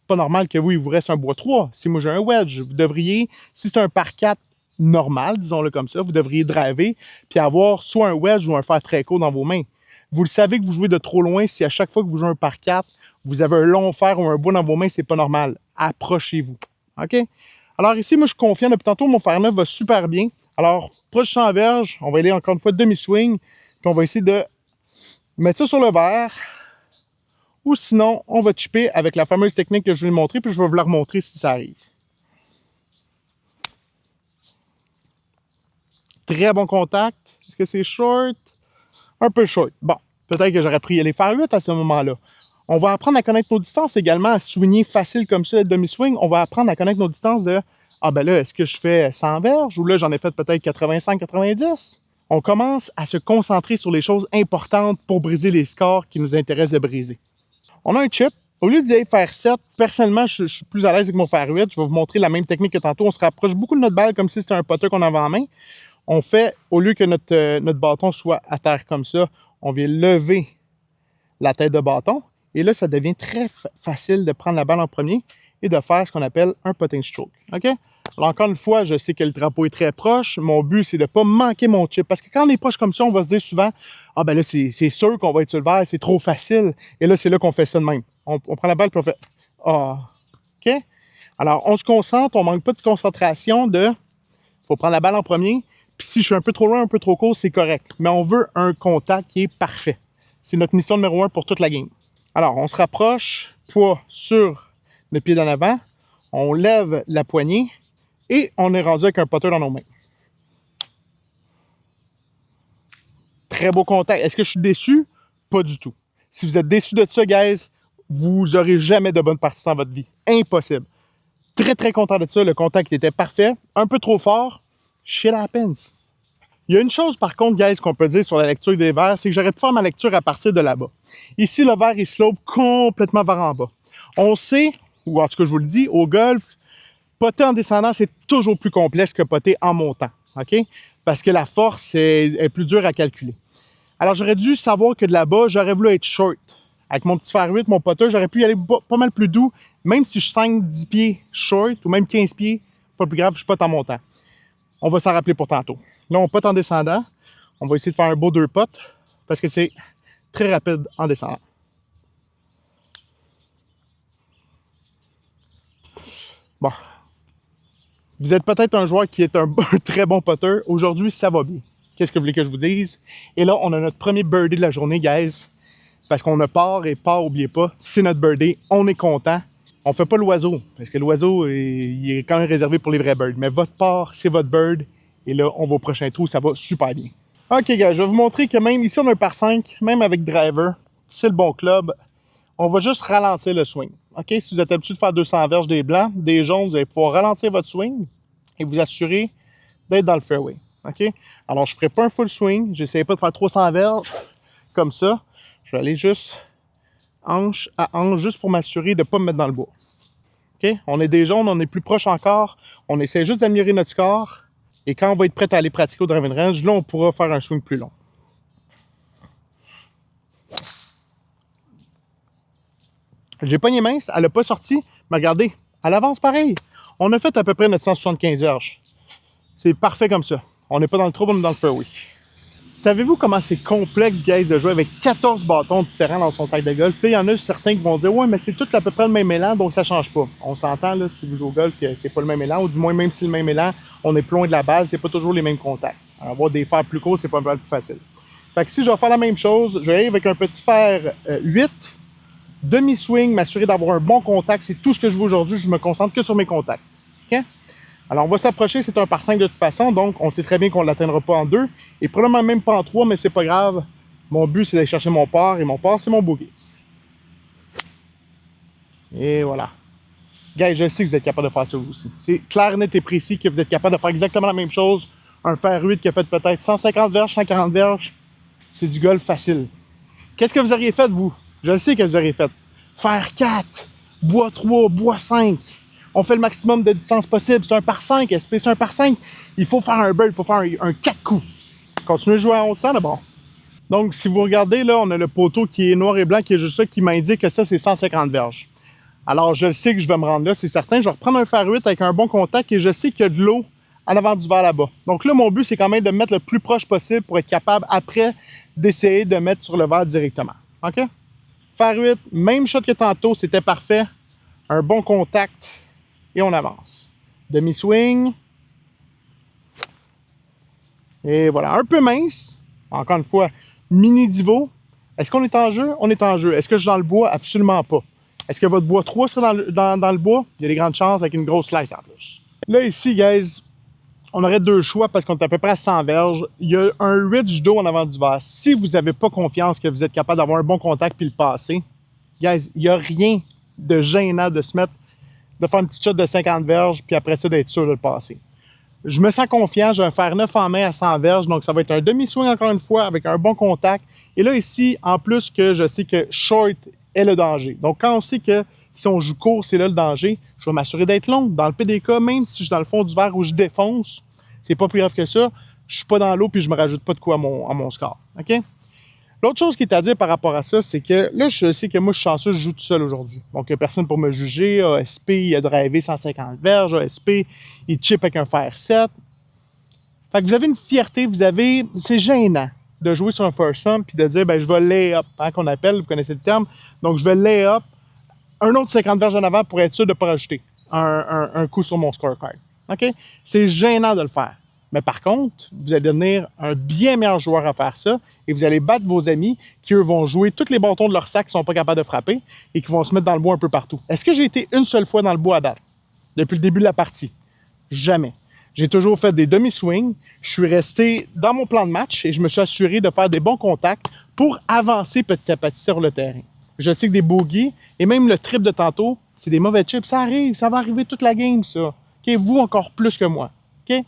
Pas normal que vous, il vous reste un bois 3. Si moi, j'ai un wedge, vous devriez, si c'est un par 4 normal, disons-le comme ça, vous devriez driver, puis avoir soit un wedge ou un fer très court dans vos mains. Vous le savez que vous jouez de trop loin, si à chaque fois que vous jouez un par 4, vous avez un long fer ou un bois dans vos mains, c'est pas normal. Approchez-vous. OK? Alors ici, moi, je suis confiant. Depuis tantôt, mon fer neuf va super bien. Alors, proche champ verge, on va aller encore une fois demi-swing, puis on va essayer de mettre ça sur le verre. Ou sinon, on va chipper avec la fameuse technique que je vais vous montrer, puis je vais vous la remontrer si ça arrive. Très bon contact. Est-ce que c'est short? Un peu short. Bon, peut-être que j'aurais pris les faire 8 à ce moment-là. On va apprendre à connaître nos distances également, à swinger facile comme ça, demi-swing. On va apprendre à connaître nos distances de ah ben là, est-ce que je fais 100 verges ou là, j'en ai fait peut-être 85-90? On commence à se concentrer sur les choses importantes pour briser les scores qui nous intéressent de briser. On a un chip. Au lieu d'y faire 7, personnellement, je suis plus à l'aise avec mon fer 8. Je vais vous montrer la même technique que tantôt. On se rapproche beaucoup de notre balle comme si c'était un putter qu'on avait en main. On fait, au lieu que notre bâton soit à terre comme ça, on vient lever la tête de bâton. Et là, ça devient très facile de prendre la balle en premier et de faire ce qu'on appelle un putting stroke. OK? Alors, encore une fois, je sais que le drapeau est très proche. Mon but, c'est de ne pas manquer mon chip. Parce que quand on est proche comme ça, on va se dire souvent ah ben là, c'est sûr qu'on va être sur le verre, c'est trop facile. Et là, c'est là qu'on fait ça de même. On prend la balle et on fait ah. OK? Alors, on se concentre, on ne manque pas de concentration il faut prendre la balle en premier. Puis si je suis un peu trop loin, un peu trop court, c'est correct. Mais on veut un contact qui est parfait. C'est notre mission numéro 1 pour toute la game. Alors, on se rapproche, poids sur le pied d'en avant. On lève la poignée et on est rendu avec un putter dans nos mains. Très beau contact. Est-ce que je suis déçu? Pas du tout. Si vous êtes déçu de ça, guys, vous n'aurez jamais de bonne partie dans votre vie. Impossible. Très, très content de ça. Le contact était parfait. Un peu trop fort. Shit happens. Il y a une chose, par contre, guys, qu'on peut dire sur la lecture des verres, c'est que j'aurais pu faire ma lecture à partir de là-bas. Ici, le verre, il slope complètement vers en bas. On sait, ou en tout cas, je vous le dis, au golf, poter en descendant, c'est toujours plus complexe que poter en montant. OK? Parce que la force est plus dure à calculer. Alors, j'aurais dû savoir que de là-bas, j'aurais voulu être short. Avec mon petit fer 8, mon putter, j'aurais pu y aller pas mal plus doux, même si je suis 5-10 pieds short ou même 15 pieds, pas plus grave, je suis pas en montant. On va s'en rappeler pour tantôt. Là, on pote en descendant. On va essayer de faire un beau 2 potes parce que c'est très rapide en descendant. Bon. Vous êtes peut-être un joueur qui est un très bon putter. Aujourd'hui, ça va bien. Qu'est-ce que vous voulez que je vous dise? Et là, on a notre premier birdie de la journée, guys. Parce qu'on a part et part, n'oubliez pas, c'est notre birdie. On est content. On fait pas l'oiseau, parce que l'oiseau, il est quand même réservé pour les vrais birds. Mais votre part, c'est votre bird. Et là, on va au prochain trou, ça va super bien. OK, gars, je vais vous montrer que même ici, on a un par 5, même avec driver, c'est le bon club. On va juste ralentir le swing. OK? Si vous êtes habitué de faire 200 verges des blancs, des jaunes, vous allez pouvoir ralentir votre swing et vous assurer d'être dans le fairway. OK? Alors, je ne ferai pas un full swing. Je n'essaierai pas de faire 300 verges comme ça. Je vais aller juste hanche à hanche, juste pour m'assurer de ne pas me mettre dans le bois. OK? On est des jaunes, on est plus proche encore. On essaie juste d'améliorer notre score. Et quand on va être prêt à aller pratiquer au driving range, là, on pourra faire un swing plus long. J'ai pogné mince, elle n'a pas sorti, mais regardez, elle avance pareil. On a fait à peu près notre 175 verges. C'est parfait comme ça. On n'est pas dans le trouble, on est dans le fairway. Savez-vous comment c'est complexe, guys, de jouer avec 14 bâtons différents dans son sac de golf? Puis il y en a certains qui vont dire « Ouais, mais c'est tout à peu près le même élan, donc ça ne change pas. » On s'entend, là, si vous jouez au golf, que c'est pas le même élan, ou du moins, même si c'est le même élan, on est plus loin de la balle, c'est pas toujours les mêmes contacts. Alors, avoir des fers plus courts, c'est pas un peu plus facile. Fait que si je vais faire la même chose, je vais aller avec un petit fer 8, demi-swing, m'assurer d'avoir un bon contact. C'est tout ce que je veux aujourd'hui, je me concentre que sur mes contacts. OK? Alors, on va s'approcher, c'est un par 5 de toute façon, donc on sait très bien qu'on ne l'atteindra pas en 2, et probablement même pas en 3, mais c'est pas grave. Mon but, c'est d'aller chercher mon par, et mon par, c'est mon bogey. Et voilà. Guys, je sais que vous êtes capable de faire ça aussi. C'est clair, net et précis que vous êtes capable de faire exactement la même chose. Un fer 8 qui a fait peut-être 150 verges, 140 verges, c'est du golf facile. Qu'est-ce que vous auriez fait, vous? Je le sais que vous auriez fait. Faire 4, bois 3, bois 5. On fait le maximum de distance possible. C'est un par 5, SP, c'est un par 5. Il faut faire un bird, il faut faire un 4 coups. Continuez de jouer en haut de ça, d'abord. Donc, si vous regardez, là, on a le poteau qui est noir et blanc, qui est juste ça, qui m'indique que ça, c'est 150 verges. Alors, je le sais que je vais me rendre là, c'est certain. Je vais reprendre un fer 8 avec un bon contact et je sais qu'il y a de l'eau en avant du verre là-bas. Donc là, mon but, c'est quand même de me mettre le plus proche possible pour être capable, après, d'essayer de mettre sur le verre directement. OK? Fer 8, même shot que tantôt, c'était parfait. Un bon contact et on avance. Demi-swing. Et voilà, un peu mince. Encore une fois, mini divo. Est-ce qu'on est en jeu? On est en jeu. Est-ce que je suis dans le bois? Absolument pas. Est-ce que votre bois 3 serait dans le bois? Il y a des grandes chances avec une grosse slice en plus. Là, ici, guys, on aurait deux choix parce qu'on est à peu près à 100 verges. Il y a un ridge d'eau en avant du verre. Si vous n'avez pas confiance que vous êtes capable d'avoir un bon contact puis le passer, guys, il n'y a rien de gênant de se mettre, de faire une petite shot de 50 verges puis après ça, d'être sûr de le passer. Je me sens confiant, j'ai un fer 9 en main à 100 verges, donc ça va être un demi-swing encore une fois avec un bon contact. Et là, ici, en plus que je sais que short est le danger. Donc, quand on sait que si on joue court, c'est là le danger, je vais m'assurer d'être long. Dans le PDK, même si je suis dans le fond du verre où je défonce, c'est pas plus grave que ça. Je suis pas dans l'eau puis je me rajoute pas de quoi à mon score. OK? L'autre chose qui est à dire par rapport à ça, c'est que là, je sais que moi, je suis chanceux, je joue tout seul aujourd'hui. Donc, il n'y a personne pour me juger. ASP, il a drivé 150 verges. ASP, il chip avec un fer 7. Fait que vous avez une fierté, c'est gênant de jouer sur un foursome puis de dire, ben je vais lay up, hein, qu'on appelle, vous connaissez le terme. Donc, je vais lay up un autre 50 verges en avant pour être sûr de ne pas rajouter un coup sur mon scorecard. OK? C'est gênant de le faire. Mais par contre, vous allez devenir un bien meilleur joueur à faire ça et vous allez battre vos amis qui, eux, vont jouer tous les bâtons de leur sac qui ne sont pas capables de frapper et qui vont se mettre dans le bois un peu partout. Est-ce que j'ai été une seule fois dans le bois à date depuis le début de la partie? Jamais. J'ai toujours fait des demi-swings. Je suis resté dans mon plan de match et je me suis assuré de faire des bons contacts pour avancer petit à petit sur le terrain. Je sais que des bogeys et même le trip de tantôt, c'est des mauvais chips. Ça arrive, ça va arriver toute la game, ça. OK? Vous, encore plus que moi. OK?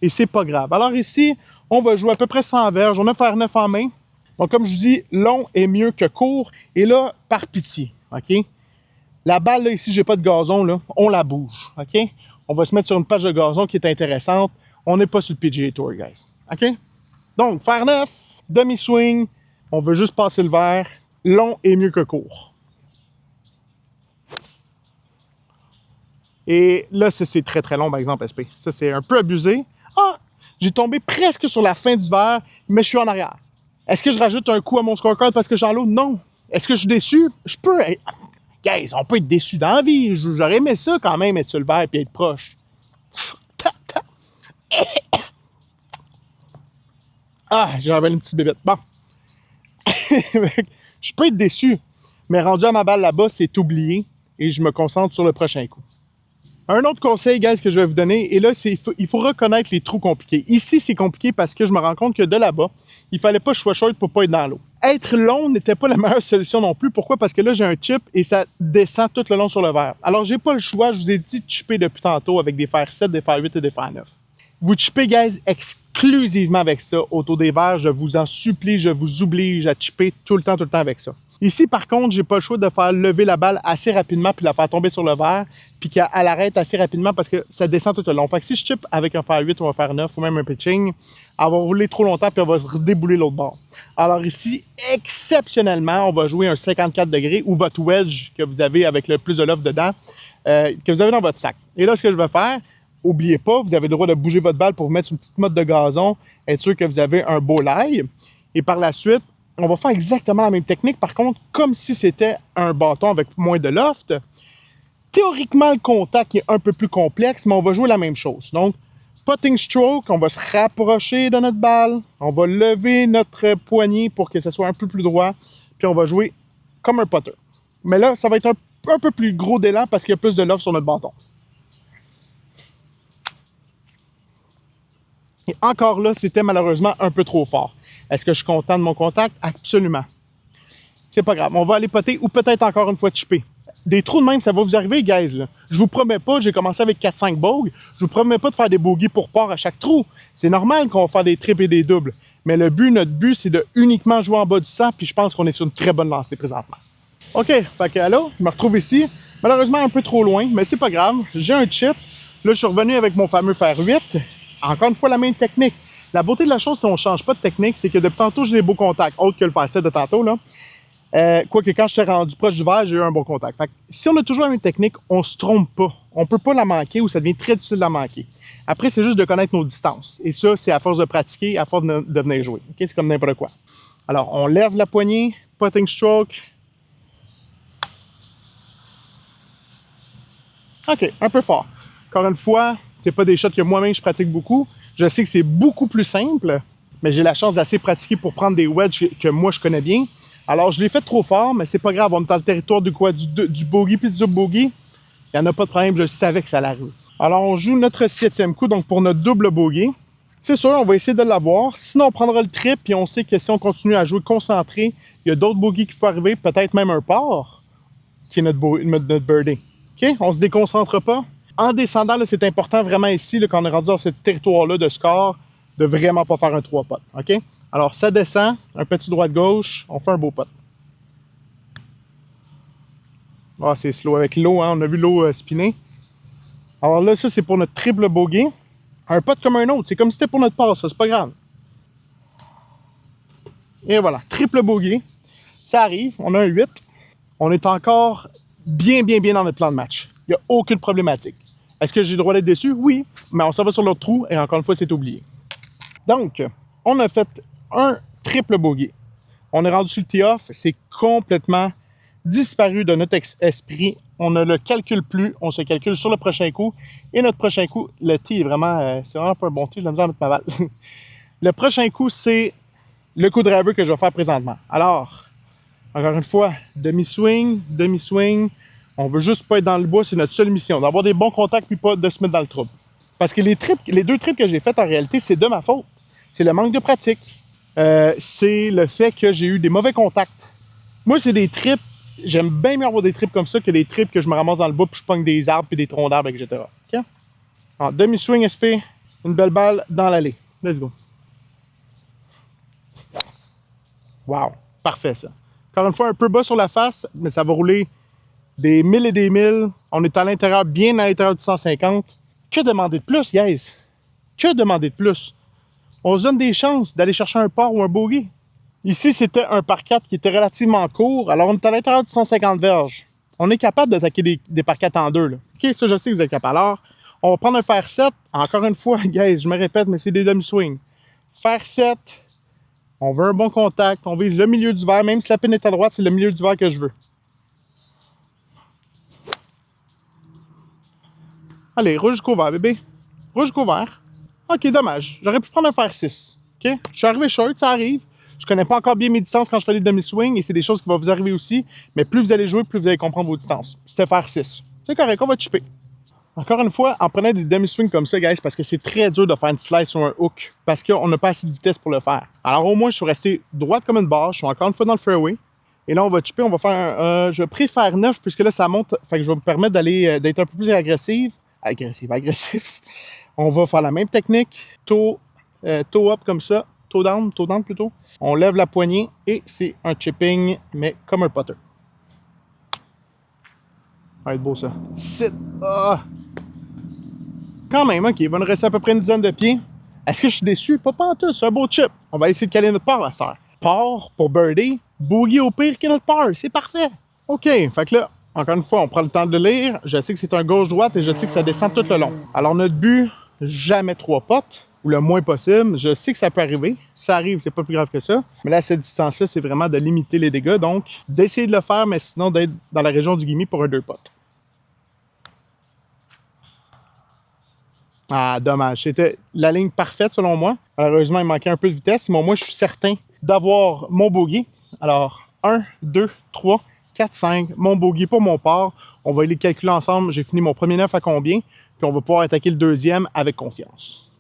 Et c'est pas grave. Alors ici, on va jouer à peu près 100 verges. On a fer 9 en main. Donc, comme je vous dis, long est mieux que court. Et là, par pitié, OK? La balle, là, ici, j'ai pas de gazon, là. On la bouge, OK? On va se mettre sur une page de gazon qui est intéressante. On n'est pas sur le PGA Tour, guys. OK? Donc, fer 9, demi-swing. On veut juste passer le verre. Long est mieux que court. Et là, c'est très, très long, par exemple, SP. Ça, c'est un peu abusé. Ah! J'ai tombé presque sur la fin du verre, mais je suis en arrière. Est-ce que je rajoute un coup à mon scorecard parce que j'ai en l'eau? Non. Est-ce que je suis déçu? Je peux être... Guys, on peut être déçu dans la vie. J'aurais aimé ça quand même, être sur le verre et être proche. Ah, j'avais une petite bébête. Bon. Je peux être déçu, mais rendu à ma balle là-bas, c'est oublié et je me concentre sur le prochain coup. Un autre conseil, guys, que je vais vous donner, et là, c'est il faut reconnaître les trous compliqués. Ici, c'est compliqué parce que je me rends compte que de là-bas, il fallait pas que je sois short pour pas être dans l'eau. Être long n'était pas la meilleure solution non plus. Pourquoi? Parce que là, j'ai un chip et ça descend tout le long sur le verre. Alors, j'ai pas le choix. Je vous ai dit de chipper depuis tantôt avec des fers 7, des fers 8 et des fers 9. Vous chippez, guys, exclusivement avec ça autour des verres. Je vous en supplie, je vous oblige à chipper tout le temps avec ça. Ici, par contre, j'ai pas le choix de faire lever la balle assez rapidement puis la faire tomber sur le verre puis qu'elle arrête assez rapidement parce que ça descend tout le long. Fait que si je chip avec un fer 8 ou un fer 9 ou même un pitching, elle va rouler trop longtemps puis elle va redébouler l'autre bord. Alors ici, exceptionnellement, on va jouer un 54 degrés ou votre wedge que vous avez avec le plus de loft dedans, que vous avez dans votre sac. Et là, ce que je vais faire, n'oubliez pas, vous avez le droit de bouger votre balle pour vous mettre sur une petite mode de gazon, être sûr que vous avez un beau lie. Et par la suite, on va faire exactement la même technique, par contre, comme si c'était un bâton avec moins de loft. Théoriquement, le contact est un peu plus complexe, mais on va jouer la même chose. Donc, putting stroke, on va se rapprocher de notre balle, on va lever notre poignet pour que ce soit un peu plus droit, puis on va jouer comme un putter. Mais là, ça va être un peu plus gros d'élan parce qu'il y a plus de loft sur notre bâton. Et encore là, c'était malheureusement un peu trop fort. Est-ce que je suis content de mon contact? Absolument. C'est pas grave. On va aller poter ou peut-être encore une fois chipper. Des trous de même, ça va vous arriver, guys. Là. Je vous promets pas, j'ai commencé avec 4-5 bogues. Je vous promets pas de faire des bogeys pour part à chaque trou. C'est normal qu'on va faire des triples et des doubles. Mais notre but, c'est de uniquement jouer en bas du 100, puis je pense qu'on est sur une très bonne lancée présentement. OK, fait que là, je me retrouve ici. Malheureusement, un peu trop loin, mais c'est pas grave. J'ai un chip. Là, je suis revenu avec mon fameux fer 8. Encore une fois, la même technique. La beauté de la chose, si on ne change pas de technique, c'est que depuis tantôt, j'ai des beaux contacts, autre que le fer 7 de tantôt, là. Quoique quand je t'ai rendu proche du verre, j'ai eu un bon contact. Fait que si on a toujours la même technique, on ne se trompe pas. On ne peut pas la manquer ou ça devient très difficile de la manquer. Après, c'est juste de connaître nos distances. Et ça, c'est à force de pratiquer, à force de venir jouer. Okay? C'est comme n'importe quoi. Alors, on lève la poignée, putting stroke. OK, un peu fort. Encore une fois, c'est pas des shots que moi-même je pratique beaucoup. Je sais que c'est beaucoup plus simple, mais j'ai la chance d'assez pratiquer pour prendre des wedges que moi je connais bien. Alors, je l'ai fait trop fort, mais c'est pas grave. On est dans le territoire du quoi? Du bogey puis du sub-bogey. Il n'y en a pas de problème, je savais que ça allait arriver. Alors, on joue notre 7e coup, donc pour notre double bogey. C'est sûr, on va essayer de l'avoir. Sinon, on prendra le trip, puis on sait que si on continue à jouer concentré, il y a d'autres bogeys qui peuvent arriver, peut-être même un par, qui est notre birdie. OK? On se déconcentre pas. En descendant, c'est important vraiment ici, là, quand on est rendu dans ce territoire-là de score, de vraiment pas faire un 3 potes. OK? Alors, ça descend, un petit droite-gauche, on fait un beau pot. Ah, c'est slow avec l'eau, hein? On a vu l'eau spinner. Alors là, ça, c'est pour notre triple bogey. Un pot comme un autre, c'est comme si c'était pour notre passe, ça, c'est pas grave. Et voilà, triple bogey. Ça arrive, on a un 8. On est encore bien dans notre plan de match. Il n'y a aucune problématique. Est-ce que j'ai le droit d'être déçu? Oui, mais on s'en va sur l'autre trou et encore une fois, c'est oublié. Donc, on a fait un triple bogey. On est rendu sur le tee-off, c'est complètement disparu de notre esprit. On ne le calcule plus, on se calcule sur le prochain coup. Et notre prochain coup, le tee est vraiment, c'est vraiment pas un bon tee, je vais me mettre ma balle. Le prochain coup, c'est le coup de driver que je vais faire présentement. Alors, encore une fois, demi-swing. On veut juste pas être dans le bois, c'est notre seule mission, d'avoir des bons contacts puis pas de se mettre dans le trouble. Parce que les deux trips que j'ai faits en réalité, c'est de ma faute. C'est le manque de pratique. C'est le fait que j'ai eu des mauvais contacts. Moi, c'est des trips, j'aime bien mieux avoir des trips comme ça que des trips que je me ramasse dans le bois puis je pogne des arbres puis des troncs d'arbres, etc. Okay? Alors, demi-swing SP, une belle balle dans l'allée. Let's go. Wow, parfait ça. Encore une fois, un peu bas sur la face, mais ça va rouler des 1000 et des 1000. On est à l'intérieur, bien à l'intérieur du 150. Que demander de plus, guys? Que demander de plus? On se donne des chances d'aller chercher un par ou un bogey. Ici, c'était un par 4 qui était relativement court. Alors, on est à l'intérieur du 150 verges. On est capable d'attaquer des par 4 en deux. Là. OK, ça, je sais que vous êtes capable. Alors, on va prendre un fer 7. Encore une fois, guys, je me répète, mais c'est des demi-swings. Fer 7. On veut un bon contact. On vise le milieu du verre. Même si la pine est à droite, c'est le milieu du verre que je veux. Allez, roule jusqu'au vert, bébé. Roule jusqu'au vert. OK, dommage. J'aurais pu prendre un fer 6. OK? Je suis arrivé short, ça arrive. Je connais pas encore bien mes distances quand je fais les demi-swings et c'est des choses qui vont vous arriver aussi. Mais plus vous allez jouer, plus vous allez comprendre vos distances. C'était fer 6. C'est correct, on va chipper. Encore une fois, en prenant des demi-swings comme ça, guys, parce que c'est très dur de faire une slice sur un hook, parce qu'on n'a pas assez de vitesse pour le faire. Alors au moins, je suis resté droite comme une barre, je suis encore une fois dans le fairway. Et là, on va chipper, on va faire je préfère 9, puisque là, ça monte, fait que je vais me permettre d'être un peu plus agressif. On va faire la même technique, toe up comme ça, toe down plutôt. On lève la poignée et c'est un chipping, mais comme un putter. Ça va être beau ça. Sit! Ah! Quand même, OK, il va nous rester à peu près une dizaine de pieds. Est-ce que je suis déçu? Pas pantoute, c'est un beau chip. On va essayer de caler notre par à cette heure. Par pour birdie, bogey au pire que notre par, c'est parfait. OK, fait que là, encore une fois, on prend le temps de lire. Je sais que c'est un gauche-droite et je sais que ça descend tout le long. Alors notre but, jamais 3 potes, ou le moins possible. Je sais que ça peut arriver. Si ça arrive, c'est pas plus grave que ça. Mais là, à cette distance-là, c'est vraiment de limiter les dégâts. Donc, d'essayer de le faire, mais sinon d'être dans la région du gimme pour un 2 potes. Ah, dommage. C'était la ligne parfaite, selon moi. Malheureusement, il manquait un peu de vitesse. Mais moi, je suis certain d'avoir mon bogey. Alors, 1, 2, 3, 4, 5. Mon bogey pour mon par. On va les calculer ensemble. J'ai fini mon premier 9 à combien. Puis on va pouvoir attaquer le deuxième avec confiance.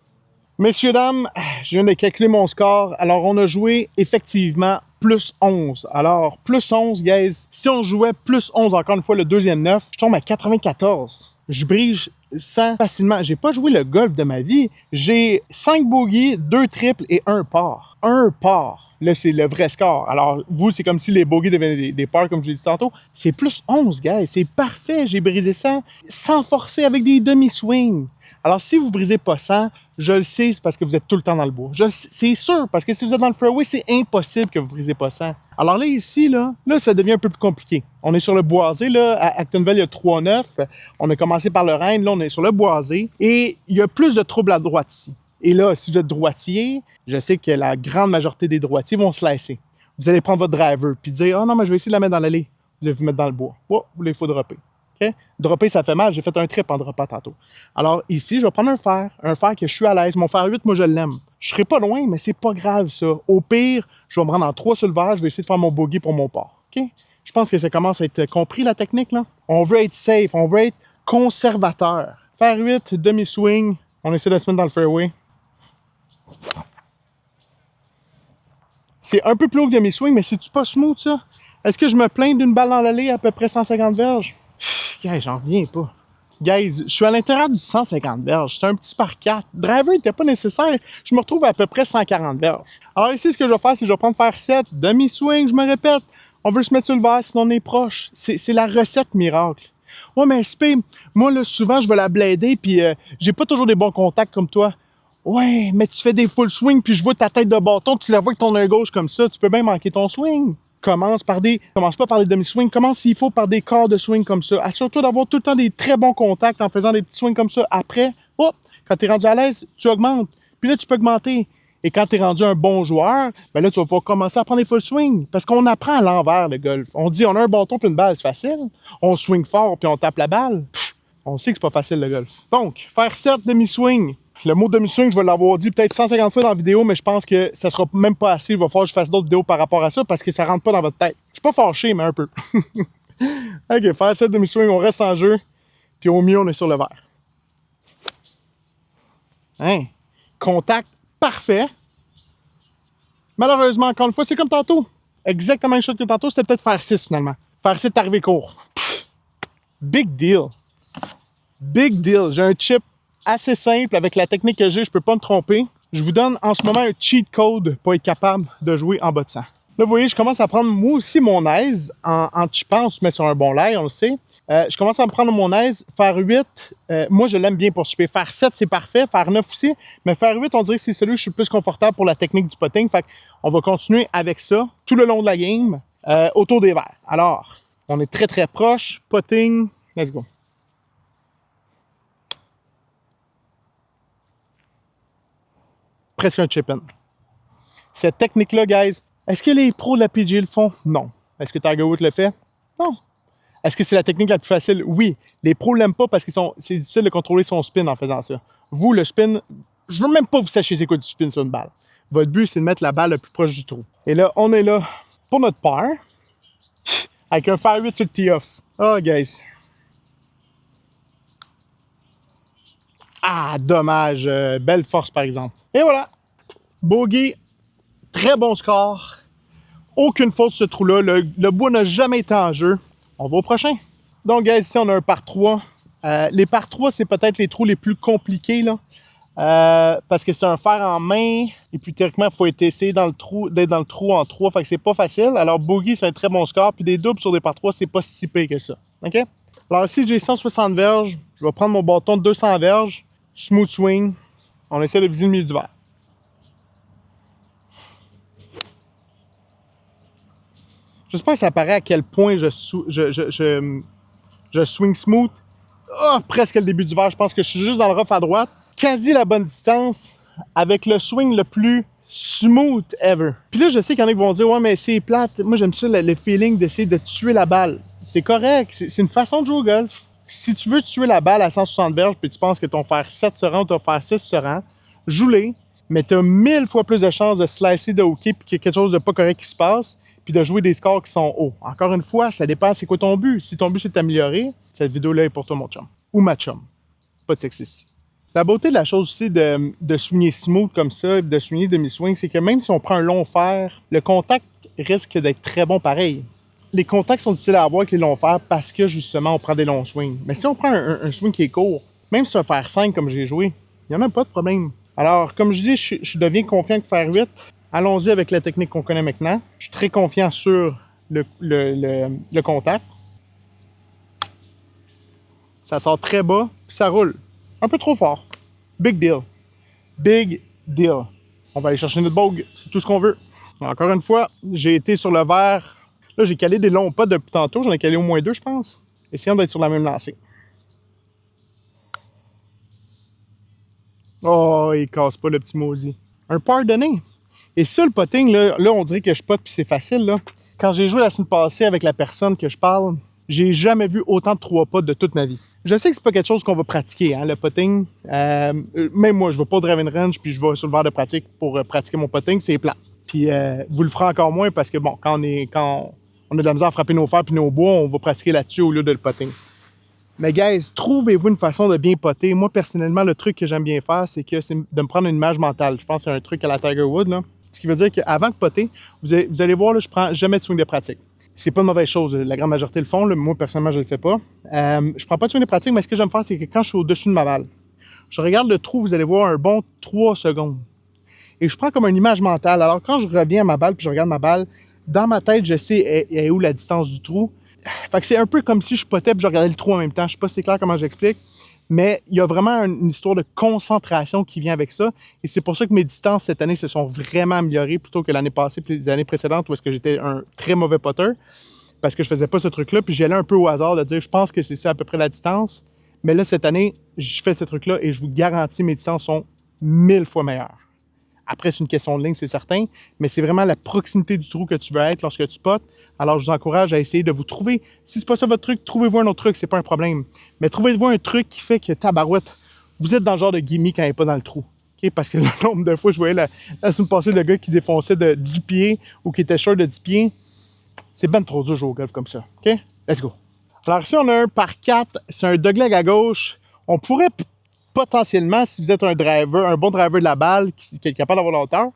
Messieurs, dames, je viens de calculer mon score. Alors, on a joué effectivement plus 11. Alors, plus 11, guys. Si on jouait plus 11, encore une fois, le deuxième 9, je tombe à 94. Je brise 100 facilement. J'ai pas joué le golf de ma vie. J'ai 5 bogeys, 2 triples et 1 par. 1 par. Là, c'est le vrai score. Alors, vous, c'est comme si les bogeys devenaient des pars, comme je l'ai dit tantôt. C'est plus 11, gars. C'est parfait. J'ai brisé ça sans forcer avec des demi-swings. Alors, si vous brisez pas ça, je le sais, c'est parce que vous êtes tout le temps dans le bois. C'est sûr, parce que si vous êtes dans le fairway, c'est impossible que vous brisez pas ça. Alors là, ici, là, ça devient un peu plus compliqué. On est sur le boisé, là. À Actonville, il y a 3-9. On a commencé par le Rhin. Là, on est sur le boisé. Et il y a plus de troubles à droite ici. Et là, si vous êtes droitier, je sais que la grande majorité des droitiers vont se laisser. Vous allez prendre votre driver puis dire « Ah non, mais je vais essayer de la mettre dans l'allée. » Vous allez vous mettre dans le bois. Oh, il faut dropper. Okay? Dropper, ça fait mal. J'ai fait un trip en droppant tantôt. Alors ici, je vais prendre un fer que je suis à l'aise. Mon fer 8, moi, je l'aime. Je serai pas loin, mais c'est pas grave, ça. Au pire, je vais me rendre en 3 sur le verre. Je vais essayer de faire mon bogey pour mon par. OK? Je pense que ça commence à être compris, la technique, là. On veut être safe. On veut être conservateur. Fer 8, demi-swing. On essaie de se mettre dans le fairway. C'est un peu plus haut que demi-swing, mais c'est-tu pas smooth, ça? Est-ce que je me plains d'une balle dans l'allée à peu près 150 verges? Guys, j'en reviens pas. Guys, je suis à l'intérieur du 150 verges. C'est un petit par 4. Driver n'était pas nécessaire. Je me retrouve à peu près 140 verges. Alors ici, ce que je vais faire, c'est que je vais prendre fer 7, demi-swing, je me répète. On veut se mettre sur le verre, sinon on est proche. C'est la recette miracle. Ouais, mais SP, moi, là, souvent, je vais la blader, puis j'ai pas toujours des bons contacts comme toi. Ouais, mais tu fais des full swing, puis je vois ta tête de bâton, tu la vois avec ton œil gauche comme ça, tu peux bien manquer ton swing. Commence pas par des demi-swings, commence s'il faut par des quarts de swing comme ça. Assure-toi d'avoir tout le temps des très bons contacts en faisant des petits swings comme ça. Après, hop, quand tu es rendu à l'aise, tu augmentes. Puis là, tu peux augmenter. Et quand tu es rendu un bon joueur, ben là, tu vas pouvoir commencer à prendre des full swings. Parce qu'on apprend à l'envers, le golf. On dit, on a un bâton puis une balle, c'est facile. On swing fort puis on tape la balle. Pff, on sait que c'est pas facile, le golf. Donc, faire 7 demi-swing. Le mot demi-swing, je vais l'avoir dit peut-être 150 fois dans la vidéo, mais je pense que ça sera même pas assez. Il va falloir que je fasse d'autres vidéos par rapport à ça parce que ça rentre pas dans votre tête. Je suis pas fâché, mais un peu. OK, faire 7 demi-swing, on reste en jeu. Puis au mieux, on est sur le vert. Hein? Contact parfait. Malheureusement, encore une fois, c'est comme tantôt. Exactement une chose que tantôt, c'était peut-être faire 6 finalement. Faire 6, arrivé court. Pff, big deal. Big deal. J'ai un chip assez simple avec la technique que j'ai, je peux pas me tromper. Je vous donne en ce moment un cheat code pour être capable de jouer en bas de 100. Là, vous voyez, je commence à prendre moi aussi mon aise en chippant, on se met sur un bon lait, on le sait. Je commence à me prendre mon aise. Faire 8, moi je l'aime bien pour chipper. Faire 7, c'est parfait. Faire 9 aussi. Mais faire 8, on dirait que c'est celui où je suis plus confortable pour la technique du putting. Fait qu'on va continuer avec ça tout le long de la game, autour des verres. Alors, on est très très proche. Putting, let's go. Presque un chip-in. Cette technique-là, guys, est-ce que les pros de la PGA le font? Non. Est-ce que Tiger Woods le fait? Non. Est-ce que c'est la technique la plus facile? Oui. Les pros l'aiment pas parce que c'est difficile de contrôler son spin en faisant ça. Vous, le spin, je veux même pas vous sachiez c'est quoi du spin sur une balle. Votre but, c'est de mettre la balle le plus proche du trou. Et là, on est là pour notre par, avec un fer 8 sur le tee-off. Oh, guys. Ah, dommage. Belle force, par exemple. Et voilà. Bogey, très bon score. Aucune faute sur ce trou-là. Le bois n'a jamais été en jeu. On va au prochain. Donc, guys, ici, on a un par 3. Les par 3, c'est peut-être les trous les plus compliqués, là. Parce que c'est un fer en main. Et puis, théoriquement, il faut essayer d'être dans le trou en 3. Fait que c'est pas facile. Alors, bogey, c'est un très bon score. Puis des doubles sur des par 3, c'est pas si pire que ça. OK? Alors, ici, j'ai 160 verges. Je vais prendre mon bâton de 200 verges. Smooth swing. On essaie de viser le milieu du verre. J'espère que ça paraît à quel point je swing smooth. Oh, presque le début du verre. Je pense que je suis juste dans le rough à droite. Quasi la bonne distance avec le swing le plus smooth ever. Puis là, je sais qu'il y en a qui vont dire « Ouais, mais c'est plate. » Moi, j'aime ça, le feeling d'essayer de tuer la balle. C'est correct. C'est une façon de jouer au golf. Si tu veux tuer la balle à 160 verges puis tu penses que ton fer 7 se rend ou ton fer 6 se rend, joue-les, mais tu as 1000 fois plus de chances de slicer de hockey puis qu'il y a quelque chose de pas correct qui se passe puis de jouer des scores qui sont hauts. Encore une fois, ça dépend c'est quoi ton but. Si ton but c'est d'améliorer, cette vidéo-là est pour toi, mon chum. Ou ma chum. Pas de sexe ici. La beauté de la chose aussi de swinger smooth comme ça, de swinger demi-swing, c'est que même si on prend un long fer, le contact risque d'être très bon pareil. Les contacts sont difficiles à avoir avec les longs fers parce que justement on prend des longs swings. Mais si on prend un swing qui est court, Même sur un fer 5 comme j'ai joué, il n'y en a pas de problème. Alors, comme je dis, je deviens confiant que fer 8. Allons-y avec la technique qu'on connaît maintenant. Je suis très confiant sur le contact. Ça sort très bas, puis ça roule. Un peu trop fort. Big deal. Big deal. On va aller chercher notre bogue, c'est tout ce qu'on veut. Encore une fois, j'ai été sur le verre. Là, j'ai calé des longs pas depuis tantôt. J'en ai calé au moins 2, je pense. Essayons d'être sur la même lancée. Oh, il casse pas le petit maudit. Un pardonné. Et ça, le potting, là on dirait que je pote puis c'est facile, là. Quand j'ai joué la semaine passée avec la personne que je parle, j'ai jamais vu autant de 3 potes de toute ma vie. Je sais que c'est pas quelque chose qu'on va pratiquer, hein, le potting. Même moi, je vais pas au driving range puis je vais sur le verre de pratique pour pratiquer mon potting, c'est plat. Puis vous le ferez encore moins parce que, bon, quand on a de la misère à frapper nos fers puis nos bois, on va pratiquer là-dessus au lieu de le potting. Mais guys, trouvez-vous une façon de bien poter. Moi, personnellement, le truc que j'aime bien faire, c'est de me prendre une image mentale. Je pense que c'est un truc à la Tiger Woods, là. Ce qui veut dire qu'avant de poter, vous allez voir, là, je prends jamais de swing de pratique. C'est pas une mauvaise chose. La grande majorité le font. Là, moi, personnellement, je le fais pas. Je prends pas de swing de pratique, mais ce que j'aime faire, c'est que quand je suis au-dessus de ma balle, je regarde le trou, vous allez voir un bon 3 secondes. Et je prends comme une image mentale. Alors, quand je reviens à ma balle puis je regarde ma balle, dans ma tête, je sais est où la distance du trou. Fait que c'est un peu comme si je potais et je regardais le trou en même temps. Je sais pas si c'est clair comment j'explique, mais il y a vraiment une histoire de concentration qui vient avec ça. Et c'est pour ça que mes distances cette année se sont vraiment améliorées plutôt que l'année passée et les années précédentes où est-ce que j'étais un très mauvais potter parce que je faisais pas ce truc-là. Puis j'y allais un peu au hasard de dire je pense que c'est ça à peu près la distance. Mais là, cette année, je fais ce truc-là et je vous garantis mes distances sont 1000 fois meilleures. Après, c'est une question de ligne, c'est certain, mais c'est vraiment la proximité du trou que tu veux être lorsque tu potes. Alors, je vous encourage à essayer de vous trouver. Si c'est pas ça votre truc, trouvez-vous un autre truc, c'est pas un problème. Mais trouvez-vous un truc qui fait que, tabarouette, vous êtes dans le genre de gimme quand il n'est pas dans le trou. Okay? Parce que le nombre de fois, je voyais la semaine passée le gars qui défonçait de 10 pieds ou qui était short de 10 pieds, c'est ben trop dur de jouer au golf comme ça. OK? Let's go. Alors, ici, on a un par 4, c'est un dogleg à gauche. On pourrait potentiellement, si vous êtes un driver, un bon driver de la balle qui est capable d'avoir la hauteur,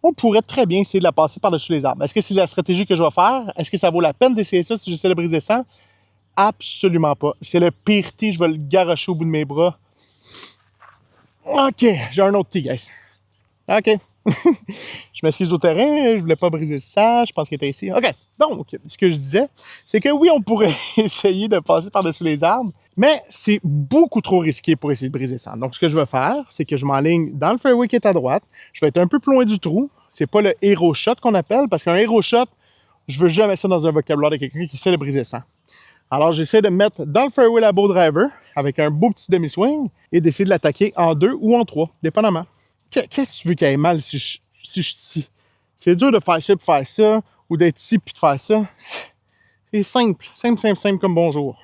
on pourrait très bien essayer de la passer par-dessus les arbres. Est-ce que c'est la stratégie que je vais faire? Est-ce que ça vaut la peine d'essayer ça si j'essaie de briser ça? Absolument pas. C'est le pire tee, je vais le garrocher au bout de mes bras. OK, j'ai un autre tee, guys. OK. Je m'excuse au terrain, je voulais pas briser ça, je pense qu'il était ici. OK, donc, ce que je disais, c'est que oui, on pourrait essayer de passer par-dessus les arbres, mais c'est beaucoup trop risqué pour essayer de briser ça. Donc, ce que je vais faire, c'est que je m'enligne dans le fairway qui est à droite, je vais être un peu plus loin du trou, c'est pas le hero shot qu'on appelle, parce qu'un hero shot, je veux jamais ça dans un vocabulaire de quelqu'un qui essaie de briser ça. Alors, j'essaie de me mettre dans le fairway la beau driver, avec un beau petit demi-swing, et d'essayer de l'attaquer en 2 ou en 3, dépendamment. Qu'est-ce que tu veux qu'il aille mal si je suis ici? C'est dur de faire ça et de faire ça, ou d'être ici puis de faire ça. C'est simple, simple comme bonjour.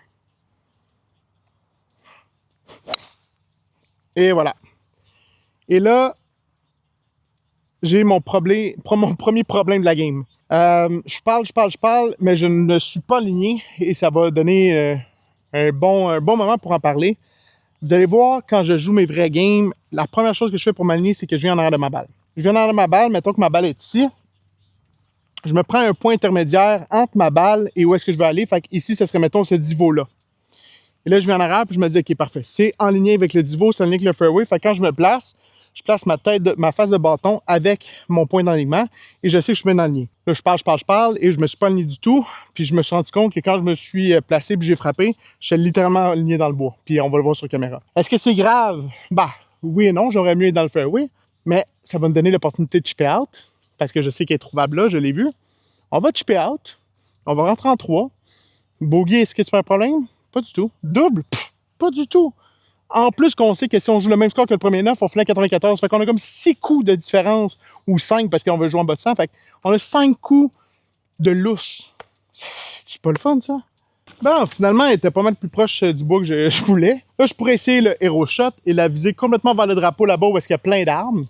Et voilà. Et là, j'ai mon premier problème de la game. Je parle, mais je ne suis pas aligné et ça va donner un bon moment pour en parler. Vous allez voir, quand je joue mes vrais games, la première chose que je fais pour m'aligner, c'est que je viens en arrière de ma balle. Je viens en arrière de ma balle, mettons que ma balle est ici. Je me prends un point intermédiaire entre ma balle et où est-ce que je veux aller. Fait qu'ici, ça serait, mettons, ce divot-là. Et là, je viens en arrière, puis je me dis, OK, parfait. C'est en ligne avec le divot, c'est en ligne avec le fairway. Fait que quand je me place, je place ma face de bâton avec mon point d'alignement et je sais que je suis bien aligné. Là, je parle et je me suis pas aligné du tout. Puis je me suis rendu compte que quand je me suis placé puis j'ai frappé, je suis littéralement aligné dans le bois. Puis on va le voir sur caméra. Est-ce que c'est grave? Bah, oui et non, j'aurais mieux être dans le fairway, mais ça va me donner l'opportunité de chipper out parce que je sais qu'elle est trouvable là, je l'ai vu. On va chipper out, on va rentrer en 3. Bogey, est-ce que tu fais un problème? Pas du tout. Double? Pff, pas du tout. En plus qu'on sait que si on joue le même score que le premier 9, on finit à 94. Fait qu'on a comme 6 coups de différence, ou 5 parce qu'on veut jouer en bas de 100. Fait qu'on a 5 coups de lousse. C'est pas le fun, ça? Bon, finalement, elle était pas mal plus proche du bois que je voulais. Là, je pourrais essayer le hero shot et la viser complètement vers le drapeau là-bas où est-ce qu'il y a plein d'arbres.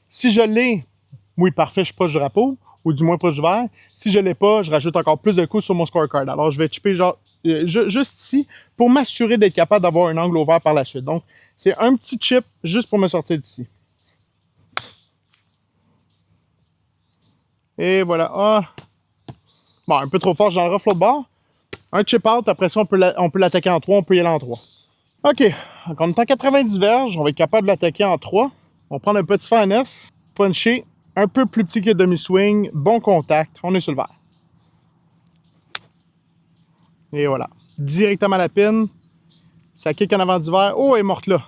Si je l'ai, oui, parfait, je suis proche du drapeau, ou du moins proche du vert. Si je l'ai pas, je rajoute encore plus de coups sur mon scorecard. Alors, je vais chipper genre juste ici pour m'assurer d'être capable d'avoir un angle ouvert par la suite. Donc, c'est un petit chip juste pour me sortir d'ici. Et voilà. Ah. Bon, un peu trop fort, j'en refais l'autre bord. Un chip out, après ça, on peut l'attaquer en 3, on peut y aller en 3. OK, donc on est en 90 verges, on va être capable de l'attaquer en 3. On va prendre un petit fer à 9, puncher, un peu plus petit que le demi-swing, bon contact, on est sur le vert. Et voilà, directement à la pine, ça kick en avant du verre. Oh, elle est morte là.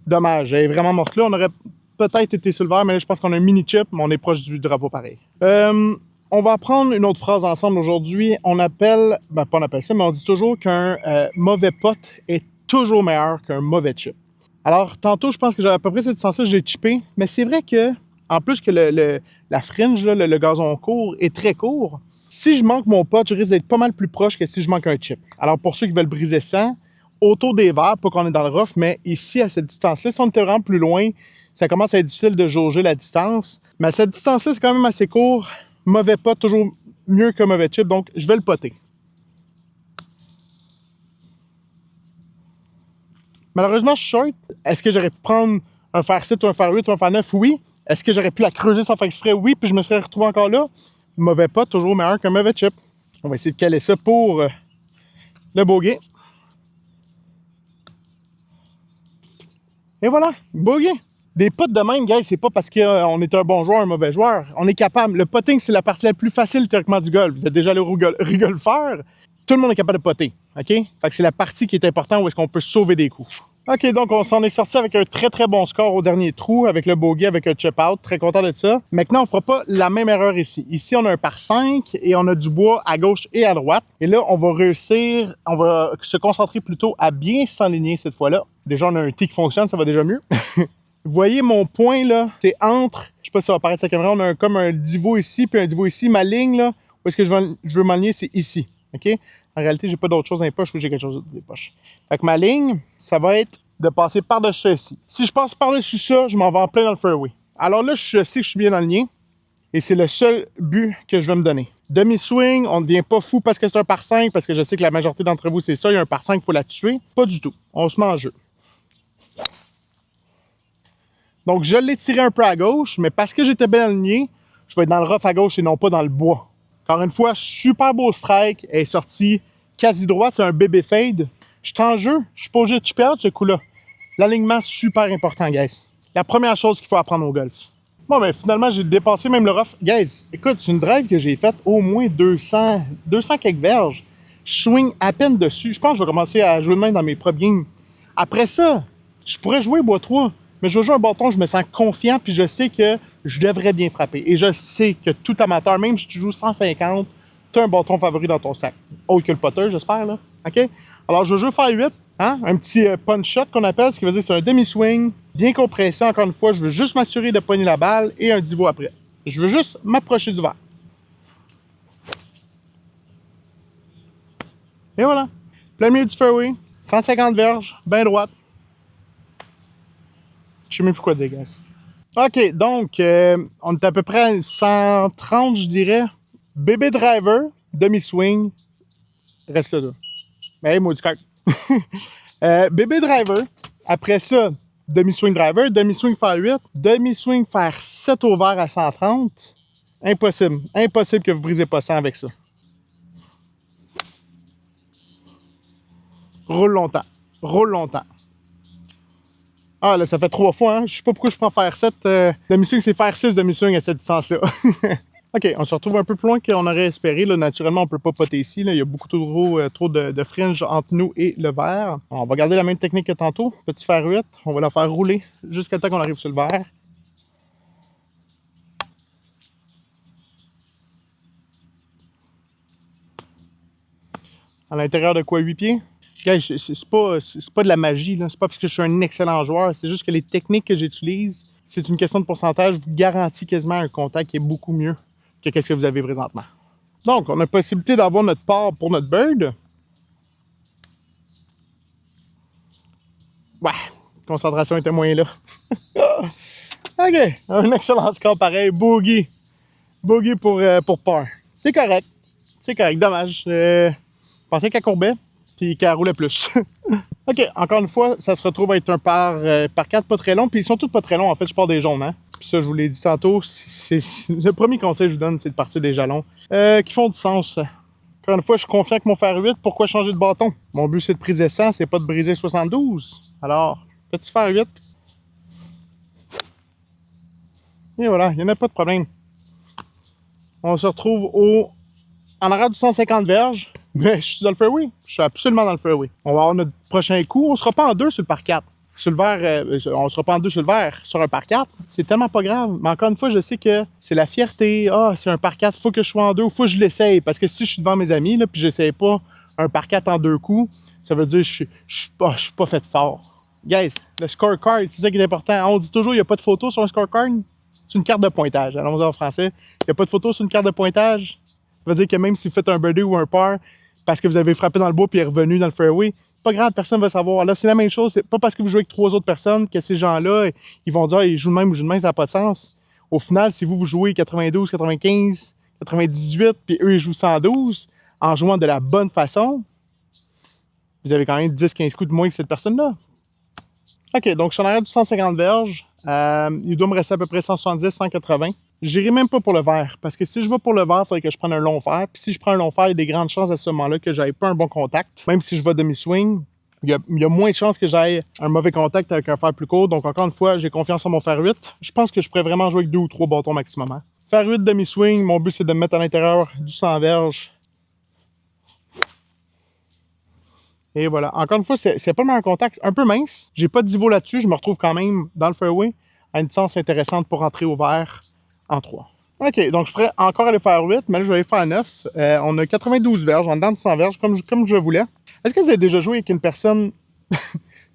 Dommage, elle est vraiment morte là. On aurait peut-être été sur le verre, mais là, je pense qu'on a un mini-chip, mais on est proche du drapeau pareil. On va apprendre une autre phrase ensemble aujourd'hui. On appelle, ben pas on appelle ça, mais on dit toujours qu'un mauvais putt est toujours meilleur qu'un mauvais chip. Alors, tantôt, je pense que j'avais à peu près cette distance-là, je l'ai chippé, mais c'est vrai que, en plus que la fringe, là, le gazon court, est très court, si je manque mon putt, je risque d'être pas mal plus proche que si je manque un chip. Alors, pour ceux qui veulent briser ça, autour des verres, pas qu'on est dans le rough, mais ici, à cette distance-là, si on était vraiment plus loin, ça commence à être difficile de jauger la distance. Mais à cette distance-là, c'est quand même assez court. Mauvais putt, toujours mieux que mauvais chip, donc je vais le potter. Malheureusement, je suis short. Est-ce que j'aurais pu prendre un fer 7 ou un fer 8 ou un fer 9? Oui. Est-ce que j'aurais pu la creuser sans faire exprès? Oui, puis je me serais retrouvé encore là. Mauvais putt, toujours meilleur qu'un mauvais chip. On va essayer de caler ça pour le bogey. Et voilà, bogey. Des putts de même, guys, c'est pas parce qu'on est un bon joueur, un mauvais joueur. On est capable. Le putting, c'est la partie la plus facile théoriquement du golf. Vous êtes déjà allé au golfeur. Tout le monde est capable de putter, OK? Fait que c'est la partie qui est importante où est-ce qu'on peut sauver des coups. OK, donc on s'en est sorti avec un très très bon score au dernier trou, avec le bogey, avec un chip out. Très content de ça. Maintenant, on fera pas la même erreur ici. Ici, on a un par 5 et on a du bois à gauche et à droite. Et là, on va réussir, on va se concentrer plutôt à bien s'enligner cette fois-là. Déjà, on a un tee qui fonctionne, ça va déjà mieux. Vous voyez mon point là, c'est entre, je sais pas si ça va apparaître sur la caméra, on a comme un divot ici, puis un divot ici. Ma ligne là, où est-ce que je veux m'aligner, c'est ici. OK? En réalité, j'ai pas d'autre chose dans les poches ou j'ai quelque chose dans les poches. Fait que ma ligne, ça va être de passer par-dessus ça ici. Si je passe par-dessus ça, je m'en vais en plein dans le fairway. Alors là, je sais que je suis bien aligné et c'est le seul but que je vais me donner. Demi-swing, on ne devient pas fou parce que c'est un par 5, parce que je sais que la majorité d'entre vous, c'est ça, il y a un par 5, il faut la tuer. Pas du tout. On se met en jeu. Donc, je l'ai tiré un peu à gauche, mais parce que j'étais bien aligné, je vais être dans le rough à gauche et non pas dans le bois. Encore une fois, super beau strike. Elle est sortie quasi droite, c'est un bébé fade. Je suis en jeu, je suis pas obligé de chipper out ce coup-là. L'alignement, super important, guys. La première chose qu'il faut apprendre au golf. Bon, mais finalement, j'ai dépassé même le rough. Guys, écoute, c'est une drive que j'ai faite au moins 200 quelques verges. Je swing à peine dessus. Je pense que je vais commencer à jouer de main dans mes propres games. Après ça, je pourrais jouer bois 3, mais je vais jouer un bâton, je me sens confiant, puis je sais que je devrais bien frapper. Et je sais que tout amateur, même si tu joues 150, tu as un bâton favori dans ton sac. Autre que le potter, j'espère, là. OK? Alors, je vais jouer faire 8, hein? Un petit punch shot qu'on appelle, ce qui veut dire que c'est un demi-swing, bien compressé, encore une fois. Je veux juste m'assurer de pogner la balle et un divot après. Je veux juste m'approcher du verre. Et voilà. Plein milieu du fairway, 150 verges, bien droite. Je sais même plus quoi dire, guys. OK, donc, on est à peu près à 130, je dirais. Bébé driver, demi-swing, reste là. Mais hey, maudit coq. Bébé driver, après ça, demi-swing driver, demi-swing faire 8, demi-swing faire 7 au vert à 130. Impossible. Impossible que vous brisez pas 100 avec ça. Roule longtemps. Roule longtemps. Ah, là, ça fait 3 fois, hein? Je sais pas pourquoi je prends faire 7. Demi-swing, c'est faire 6 demi-swing à cette distance-là. OK, on se retrouve un peu plus loin qu'on aurait espéré. Là, naturellement, on peut pas poter ici. Là. Il y a beaucoup trop de fringe entre nous et le verre. On va garder la même technique que tantôt. Petit fer 8. On va la faire rouler jusqu'à temps qu'on arrive sur le verre. À l'intérieur de quoi, 8 pieds? C'est pas de la magie, là. C'est pas parce que je suis un excellent joueur. C'est juste que les techniques que j'utilise, c'est une question de pourcentage. Je vous garantis quasiment un contact qui est beaucoup mieux que ce que vous avez présentement. Donc, on a la possibilité d'avoir notre part pour notre bird. Ouais, concentration était moins là. OK, un excellent score pareil. Bogey. Bogey pour par. C'est correct. C'est correct, dommage. Je pensais qu'elle courbait, puis qu'elle roulait plus. OK, encore une fois, ça se retrouve à être un par 4 pas très long, puis ils sont tous pas très longs. En fait, je pars des jaunes, hein. Puis ça, je vous l'ai dit tantôt, le premier conseil que je vous donne, c'est de partir des jalons qui font du sens Encore une fois, je suis confiant avec mon fer 8. Pourquoi changer de bâton? Mon but, c'est de briser 100, c'est pas de briser 72. Alors, petit fer 8. Et voilà, il n'y en a pas de problème. On se retrouve en arrière du 150 verges. Mais je suis dans le fairway. Je suis absolument dans le fairway. On va avoir notre prochain coup. On ne sera pas en deux sur le par 4. Sur le vert, on sera pas en deux sur le vert, sur un par 4. C'est tellement pas grave. Mais encore une fois, je sais que c'est la fierté. Ah, c'est un par 4, faut que je sois en deux, faut que je l'essaye. Parce que si je suis devant mes amis, là, puis j'essaye pas un par 4 en deux coups, ça veut dire que je suis pas fait fort. Guys, le scorecard, c'est ça qui est important. On dit toujours qu'il n'y a pas de photo sur un scorecard. C'est une carte de pointage. Allons-y en français. Il n'y a pas de photo sur une carte de pointage. Ça veut dire que même si vous faites un birdie ou un par, parce que vous avez frappé dans le bois puis il est revenu dans le fairway, pas grave, personne ne va savoir. Là, c'est la même chose. C'est pas parce que vous jouez avec 3 autres personnes que ces gens-là, ils vont dire ils jouent de même ou jouent de même, ça n'a pas de sens. Au final, si vous jouez 92, 95, 98, puis eux, ils jouent 112, en jouant de la bonne façon, vous avez quand même 10-15 coups de moins que cette personne-là. OK, donc je suis en arrière du 150 verges. Il doit me rester à peu près 170, 180. J'irai même pas pour le vert, parce que si je vais pour le vert, il faudrait que je prenne un long fer. Puis si je prends un long fer, il y a des grandes chances à ce moment-là que j'aille pas un bon contact. Même si je vais demi-swing, il y a moins de chances que j'aille un mauvais contact avec un fer plus court. Donc encore une fois, j'ai confiance en mon fer 8. Je pense que je pourrais vraiment jouer avec 2 ou 3 bâtons maximum. Hein. Fer 8 demi-swing, mon but c'est de me mettre à l'intérieur du 100 verges. Et voilà. Encore une fois, c'est pas le meilleur contact. Un peu mince. J'ai pas de niveau là-dessus. Je me retrouve quand même dans le fairway à une distance intéressante pour rentrer au vert en 3. OK, donc je pourrais encore aller faire 8, mais là, je vais aller faire 9. On a 92 verges, en dedans de 100 verges, comme je voulais. Est-ce que vous avez déjà joué avec une personne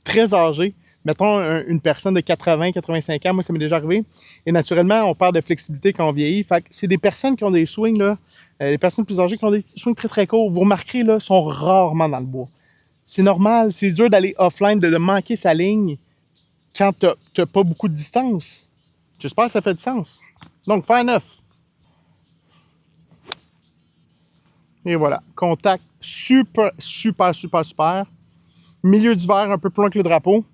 très âgée? Mettons une personne de 80, 85 ans, moi, ça m'est déjà arrivé. Et naturellement, on perd de flexibilité quand on vieillit. Fait que c'est des personnes qui ont des swings, là, les personnes plus âgées qui ont des swings très, très courts. Vous remarquerez, là, sont rarement dans le bois. C'est normal, c'est dur d'aller offline, de manquer sa ligne quand t'as pas beaucoup de distance. J'espère que ça fait du sens. Donc, faire 9. Et voilà. Contact super, super, super, super. Milieu du verre, un peu plus loin que le drapeau.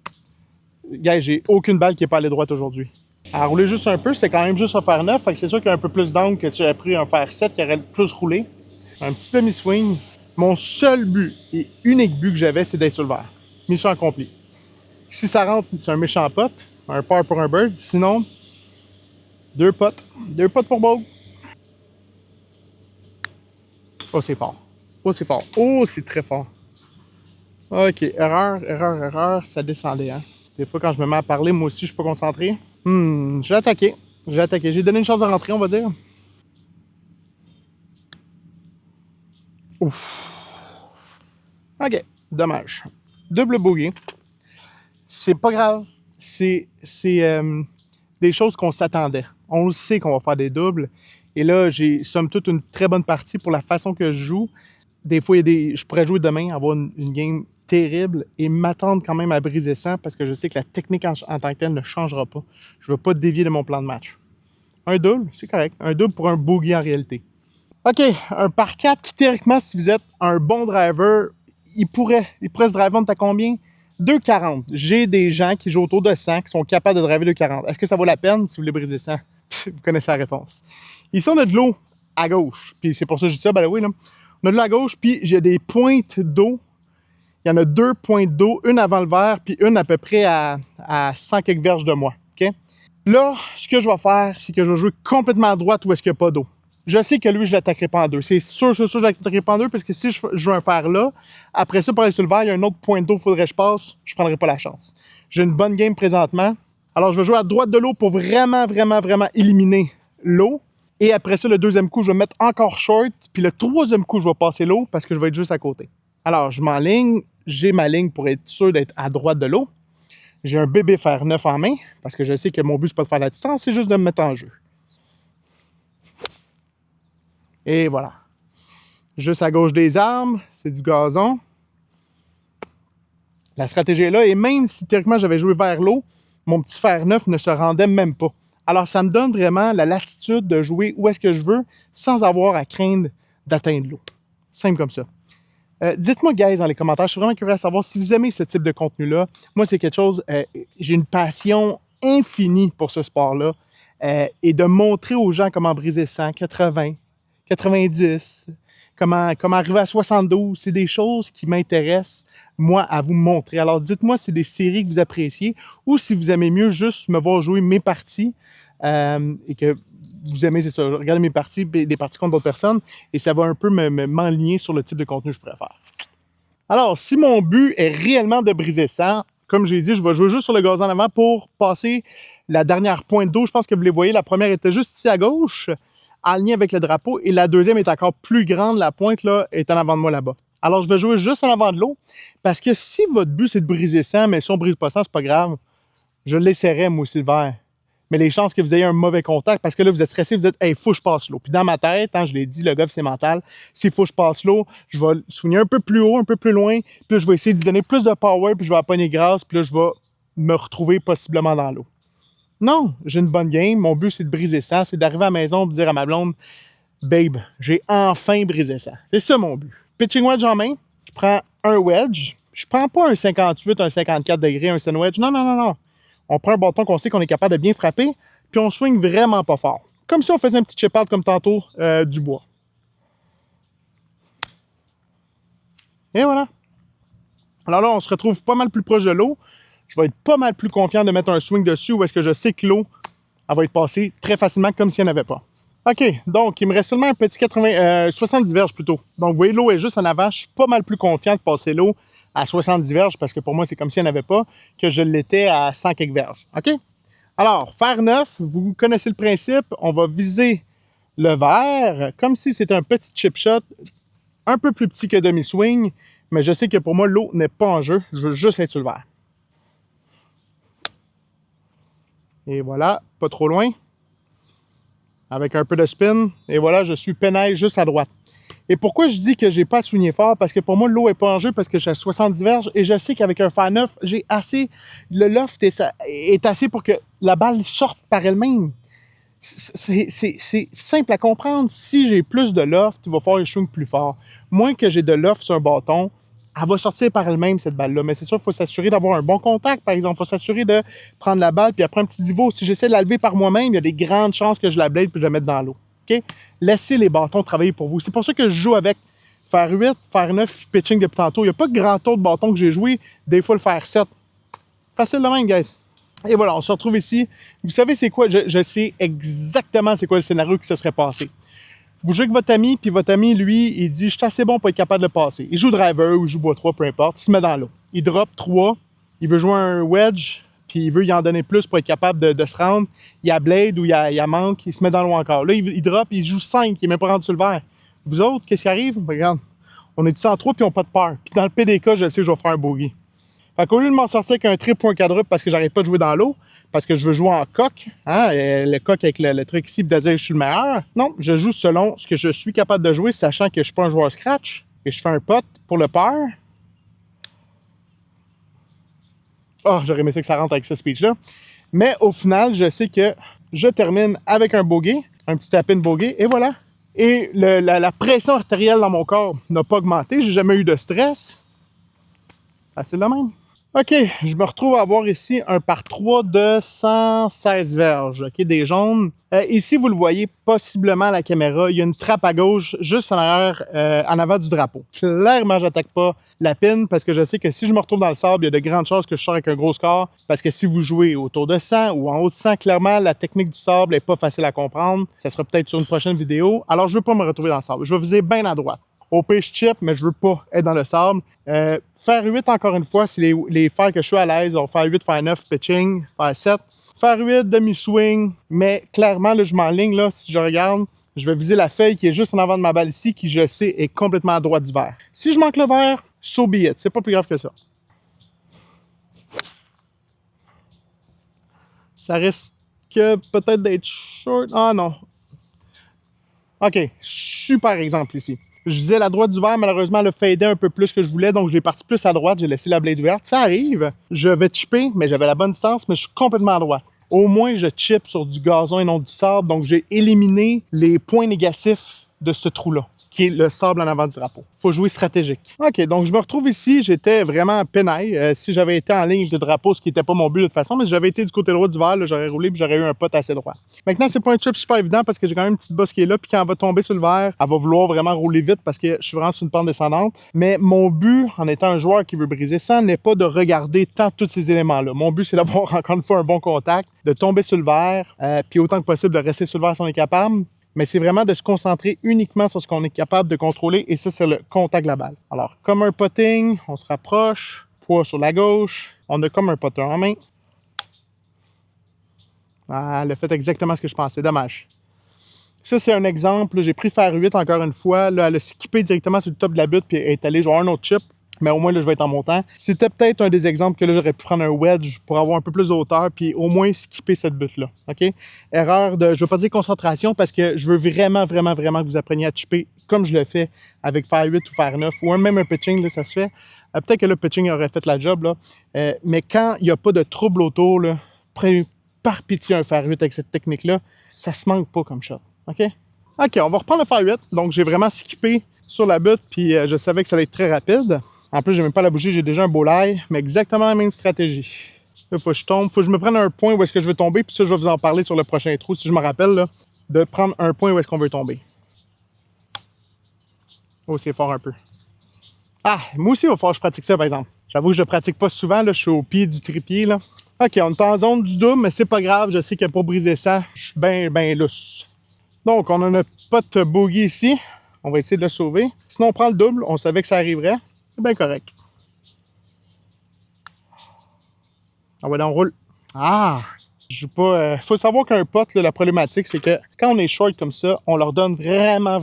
Gars, j'ai aucune balle qui n'est pas allée droite aujourd'hui. À rouler juste un peu, c'est quand même juste un fer 9. Fait que c'est sûr qu'il y a un peu plus d'angle que si j'avais pris un fer 7 qui aurait plus roulé. Un petit demi-swing. Mon seul but et unique but que j'avais, c'est d'être sur le verre. Mission accomplie. Si ça rentre, c'est un méchant pot. Un par pour un bird. Sinon, 2 potes. 2 potes pour ball. Oh, c'est fort. Oh, c'est fort. Oh, c'est très fort. OK. Erreur, erreur, erreur. Ça descendait, hein. Des fois, quand je me mets à parler, moi aussi, je suis pas concentré. J'ai attaqué. J'ai donné une chance de rentrer, on va dire. Ouf. OK. Dommage. Double bogey. C'est pas grave. C'est des choses qu'on s'attendait. On le sait qu'on va faire des doubles. Et là, j'ai somme toute une très bonne partie pour la façon que je joue. Des fois, je pourrais jouer demain, avoir une game terrible et m'attendre quand même à briser 100 parce que je sais que la technique en tant que telle ne changera pas. Je ne veux pas dévier de mon plan de match. Un double, c'est correct. Un double pour un bogey en réalité. OK, un par 4 qui, théoriquement, si vous êtes un bon driver, il pourrait se driver, on est à combien? 2,40. J'ai des gens qui jouent autour de 100 qui sont capables de driver 2,40. Est-ce que ça vaut la peine si vous voulez briser 100? Vous connaissez la réponse. Ici, on a de l'eau à gauche. Puis c'est pour ça que je dis ça, ben oui, là. On a de l'eau à gauche, puis j'ai des pointes d'eau. Il y en a 2 pointes d'eau, une avant le verre, puis une à peu près à 100 quelques verges de moi. OK? Là, ce que je vais faire, c'est que je vais jouer complètement à droite où est-ce qu'il n'y a pas d'eau. Je sais que lui, je ne l'attaquerai pas en deux. C'est sûr, je ne l'attaquerai pas en deux, parce que si je joue un fer là, après ça, pour aller sur le verre, il y a un autre point d'eau, il faudrait que je passe, je ne prendrai pas la chance. J'ai une bonne game présentement. Alors, je vais jouer à droite de l'eau pour vraiment, vraiment, vraiment éliminer l'eau. Et après ça, le deuxième coup, je vais mettre encore short. Puis le troisième coup, je vais passer l'eau parce que je vais être juste à côté. Alors, je m'enligne. J'ai ma ligne pour être sûr d'être à droite de l'eau. J'ai un bébé fer 9 en main parce que je sais que mon but, c'est pas de faire la distance, c'est juste de me mettre en jeu. Et voilà. Juste à gauche des arbres, c'est du gazon. La stratégie est là. Et même si théoriquement j'avais joué vers l'eau, mon petit fer 9 ne se rendait même pas. Alors, ça me donne vraiment la latitude de jouer où est-ce que je veux sans avoir à craindre d'atteindre l'eau. Simple comme ça. Dites-moi, guys, dans les commentaires, je suis vraiment curieux de savoir si vous aimez ce type de contenu-là. Moi, c'est quelque chose, j'ai une passion infinie pour ce sport-là. Et de montrer aux gens comment briser 100, 80, 90, comment arriver à 72. C'est des choses qui m'intéressent, moi, à vous montrer. Alors, dites-moi si c'est des séries que vous appréciez ou si vous aimez mieux juste me voir jouer mes parties et que vous aimez, c'est ça, regarder mes parties, des parties contre d'autres personnes et ça va un peu m'enligner sur le type de contenu que je pourrais faire. Alors, si mon but est réellement de briser ça, comme j'ai dit, je vais jouer juste sur le gazon en avant pour passer la dernière pointe d'eau. Je pense que vous les voyez, la première était juste ici à gauche, alignée avec le drapeau, et la deuxième est encore plus grande, la pointe là est en avant de moi là-bas. Alors, je vais jouer juste en avant de l'eau, parce que si votre but c'est de briser ça, mais si on brise pas ça, c'est pas grave, je l'essaierai moi aussi le verre. Mais les chances que vous ayez un mauvais contact, parce que là, vous êtes stressé, vous dites, hey, faut que je passe l'eau. Puis dans ma tête, je l'ai dit, le golf, c'est mental. S'il faut que je passe l'eau, je vais soigner un peu plus haut, un peu plus loin. Puis là, je vais essayer de donner plus de power, puis je vais pogner grâce, puis là, je vais me retrouver possiblement dans l'eau. Non, j'ai une bonne game. Mon but, c'est de briser ça. C'est d'arriver à la maison et de dire à ma blonde, babe, j'ai enfin brisé ça. C'est ça mon but. Pitching wedge en main, je prends un wedge. Je prends pas un 58, un 54 degrés, un sand wedge. Non, non, non, non. On prend un bâton qu'on sait qu'on est capable de bien frapper, puis on swing vraiment pas fort. Comme si on faisait un petit chip out comme tantôt du bois. Et voilà. Alors là, on se retrouve pas mal plus proche de l'eau. Je vais être pas mal plus confiant de mettre un swing dessus où est-ce que je sais que l'eau va être passée très facilement comme s'il n'y en avait pas. OK, donc il me reste seulement un petit 70 verges plutôt. Donc vous voyez, l'eau est juste en avant. Je suis pas mal plus confiant de passer l'eau à 70 verges parce que pour moi, c'est comme s'il n'y en avait pas que je l'étais à 100 quelques verges. OK? Alors, faire 9, vous connaissez le principe. On va viser le vert comme si c'était un petit chip shot, un peu plus petit que demi-swing, mais je sais que pour moi, l'eau n'est pas en jeu. Je veux juste être sur le vert. Et voilà, pas trop loin. Avec un peu de spin. Et voilà, je suis penaille juste à droite. Et pourquoi je dis que j'ai pas à swinguer fort? Parce que pour moi, l'eau n'est pas en jeu parce que j'ai 70 verges et je sais qu'avec un fer 9, j'ai assez. Le loft est assez pour que la balle sorte par elle-même. C'est simple à comprendre. Si j'ai plus de loft, il va falloir que je swing plus fort. Moins que j'ai de loft sur un bâton, elle va sortir par elle-même, cette balle-là. Mais c'est sûr, il faut s'assurer d'avoir un bon contact, par exemple. Il faut s'assurer de prendre la balle, puis après un petit niveau. Si j'essaie de la lever par moi-même, il y a des grandes chances que je la blade puis je la mette dans l'eau. OK? Laissez les bâtons travailler pour vous. C'est pour ça que je joue avec fer 8, fer 9, pitching depuis tantôt. Il n'y a pas grand autre bâton que j'ai joué. Des fois, le fer 7. Facile de même, guys. Et voilà, on se retrouve ici. Vous savez c'est quoi? Je sais exactement c'est quoi le scénario qui se serait passé. Vous jouez avec votre ami, puis votre ami, lui, il dit « Je suis assez bon pour être capable de le passer. » Il joue driver ou il joue bois 3, peu importe. Il se met dans l'eau. Il drop 3. Il veut jouer un wedge, puis il veut y en donner plus pour être capable de se rendre. Il y a blade ou il y a manque. Il se met dans l'eau encore. Là, il drop, il joue 5. Il n'est même pas rendu sur le verre. Vous autres, qu'est-ce qui arrive? Regarde, on est 103 puis on n'a pas de peur. Puis dans le PDK, je sais que je vais faire un bogey. Fait qu'au lieu de m'en sortir avec un triple ou un quadruple parce que j'arrête pas de jouer dans l'eau, parce que je veux jouer en coq, hein, le coq avec le truc ici, de dire que je suis le meilleur. Non, je joue selon ce que je suis capable de jouer, sachant que je suis pas un joueur scratch, et je fais un pot pour le par. Oh, j'aurais aimé ça que ça rentre avec ce speech-là. Mais au final, je sais que je termine avec un bogey, un petit tapin bogey, et voilà. Et la pression artérielle dans mon corps n'a pas augmenté, j'ai jamais eu de stress. Facile de même. OK, je me retrouve à avoir ici un par 3 de 116 verges, OK, des jaunes. Ici, vous le voyez possiblement à la caméra, il y a une trappe à gauche juste en arrière, en avant du drapeau. Clairement, j'attaque pas la pin parce que je sais que si je me retrouve dans le sable, il y a de grandes chances que je sors avec un gros score parce que si vous jouez autour de 100 ou en haut de 100, clairement, la technique du sable n'est pas facile à comprendre. Ça sera peut-être sur une prochaine vidéo. Alors, je veux pas me retrouver dans le sable. Je vais viser bien à droite. Au pire, je chip, mais je veux pas être dans le sable. Faire 8, encore une fois, c'est les fers que je suis à l'aise. On va faire 8, faire 9, pitching, faire 7. Faire 8, demi-swing. Mais clairement, là, je m'enligne, là, si je regarde, je vais viser la feuille qui est juste en avant de ma balle ici, qui, je sais, est complètement à droite du verre. Si je manque le verre, so be it. C'est pas plus grave que ça. Ça risque peut-être d'être short. Ah non. OK, super exemple ici. Je visais la droite du verre, malheureusement, elle a fadé un peu plus que je voulais, donc j'ai parti plus à droite, j'ai laissé la blade ouverte. Ça arrive, je vais chipper, mais j'avais la bonne distance, mais je suis complètement à droite. Au moins, je chip sur du gazon et non du sable, donc j'ai éliminé les points négatifs de ce trou-là. qui est le sable en avant du drapeau. Faut jouer stratégique. OK, donc je me retrouve ici. J'étais vraiment penaille. Si j'avais été en ligne avec le drapeau, ce qui n'était pas mon but de toute façon, mais si j'avais été du côté droit du verre, j'aurais roulé et j'aurais eu un pot assez droit. Maintenant, c'est pas un chip super évident parce que j'ai quand même une petite bosse qui est là, puis quand elle va tomber sur le verre, elle va vouloir vraiment rouler vite parce que je suis vraiment sur une pente descendante. Mais mon but, en étant un joueur qui veut briser ça, n'est pas de regarder tant tous ces éléments-là. Mon but, c'est d'avoir encore une fois un bon contact, de tomber sur le verre, puis autant que possible de rester sur le verre si on est capable. Mais c'est vraiment de se concentrer uniquement sur ce qu'on est capable de contrôler, et ça, c'est le contact de la balle. Alors, comme un putting, on se rapproche, poids sur la gauche, on a comme un putter en main. Ah, elle a fait exactement ce que je pensais, dommage. Ça, c'est un exemple. J'ai pris fer 8 encore une fois. Là, elle a skippé directement sur le top de la butte, puis elle est allée jouer un autre chip. Mais au moins, là, je vais être en montant. C'était peut-être un des exemples que là, j'aurais pu prendre un wedge pour avoir un peu plus de hauteur, puis au moins skipper cette butte-là. OK? Erreur de, je veux pas dire concentration, parce que je veux vraiment que vous appreniez à chipper comme je le fais avec fer 8 ou fer 9, ou même un pitching, là, ça se fait. Peut-être que le pitching aurait fait la job, là. Mais quand il n'y a pas de trouble autour, là, par pitié un fer 8 avec cette technique-là, ça se manque pas comme shot. OK? OK, on va reprendre le fer 8. Donc, j'ai vraiment skippé sur la butte, puis je savais que ça allait être très rapide. En plus, j'ai même pas la bougie, j'ai déjà un beau lie, mais exactement la même stratégie. Là, il faut que je tombe, il faut que je me prenne un point où est-ce que je veux tomber, puis ça, je vais vous en parler sur le prochain trou, si je me rappelle, là, de prendre un point où est-ce qu'on veut tomber. Oh, c'est fort un peu. Ah, moi aussi, il va falloir que je pratique ça, par exemple. J'avoue que je ne pratique pas souvent, là, je suis au pied du trépied, là. OK, on est en zone du double, mais c'est pas grave, je sais que pour briser ça, je suis bien lousse. Donc, on a notre pote bogey ici. On va essayer de le sauver. Sinon, on prend le double. On savait que ça arriverait. C'est bien correct. Ah ouais, là, on roule. Ah! Je joue pas... faut savoir qu'un pote, là, la problématique, c'est que quand on est short comme ça, on leur donne vraiment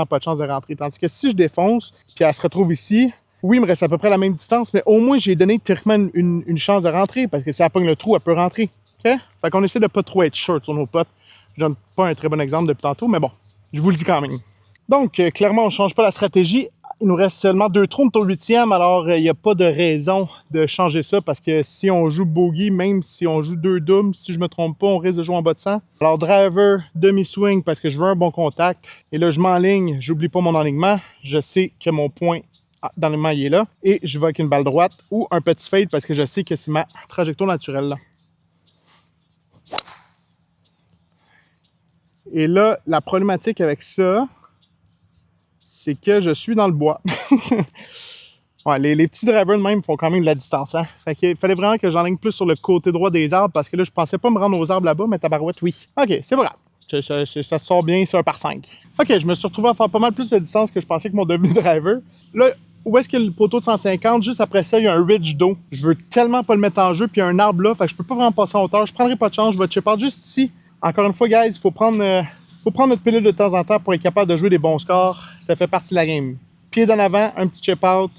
pas de chance de rentrer. Tandis que si je défonce, puis elle se retrouve ici, oui, il me reste à peu près la même distance, mais au moins, j'ai donné théoriquement une chance de rentrer, parce que si elle pogne le trou, elle peut rentrer. OK? Fait qu'on essaie de pas trop être short sur nos potes. Je donne pas un très bon exemple depuis tantôt, mais bon, je vous le dis quand même. Donc, clairement, on ne change pas la stratégie. Il nous reste seulement 2 trous au 8e, alors il n'y a pas de raison de changer ça parce que si on joue bogey, même si on joue 2 doubles, si je ne me trompe pas, on risque de jouer en bas de 100. Alors, driver, demi-swing parce que je veux un bon contact. Et là, je m'enligne, j'oublie pas mon enlignement. Je sais que mon point dans le il est là. Et je vais avec une balle droite ou un petit fade parce que je sais que c'est ma trajectoire naturelle là. Et là, la problématique avec ça, c'est que je suis dans le bois. Ouais, les petits drivers de même font quand même de la distance. Hein? Fait qu'il fallait vraiment que j'enligne plus sur le côté droit des arbres parce que là, je pensais pas me rendre aux arbres là-bas, mais tabarouette, oui. OK, c'est pas grave. Ça sort bien, c'est un par 5. OK, je me suis retrouvé à faire pas mal plus de distance que je pensais que mon demi driver. Là, où est-ce qu'il y a le poteau de 150? Juste après ça, il y a un ridge d'eau. Je veux tellement pas le mettre en jeu, puis il y a un arbre là, fait que je peux pas vraiment passer en hauteur. Je prendrai pas de chance, je vais chip out juste ici. Encore une fois, guys, il faut prendre notre pilule de temps en temps pour être capable de jouer des bons scores. Ça fait partie de la game. Pied d'en avant, un petit chip out.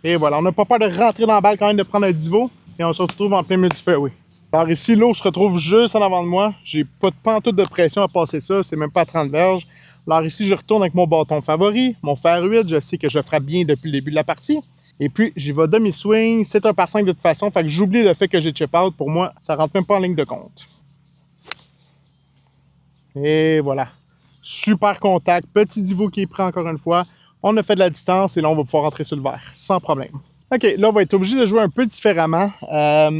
Et voilà, on n'a pas peur de rentrer dans la balle quand même, de prendre un divo. Et on se retrouve en plein milieu du fairway. Alors ici, l'eau se retrouve juste en avant de moi. J'ai pas de pantoute de pression à passer ça. C'est même pas à 30 verges. Alors ici, je retourne avec mon bâton favori, mon fer 8. Je sais que je frappe bien depuis le début de la partie. Et puis, j'y vais demi-swing. C'est un par 5 de toute façon. Fait que j'oublie le fait que j'ai chip out. Pour moi, ça rentre même pas en ligne de compte. Et voilà. Super contact. Petit divo qui est pris encore une fois. On a fait de la distance et là, on va pouvoir rentrer sur le verre. Sans problème. OK, là, on va être obligé de jouer un peu différemment.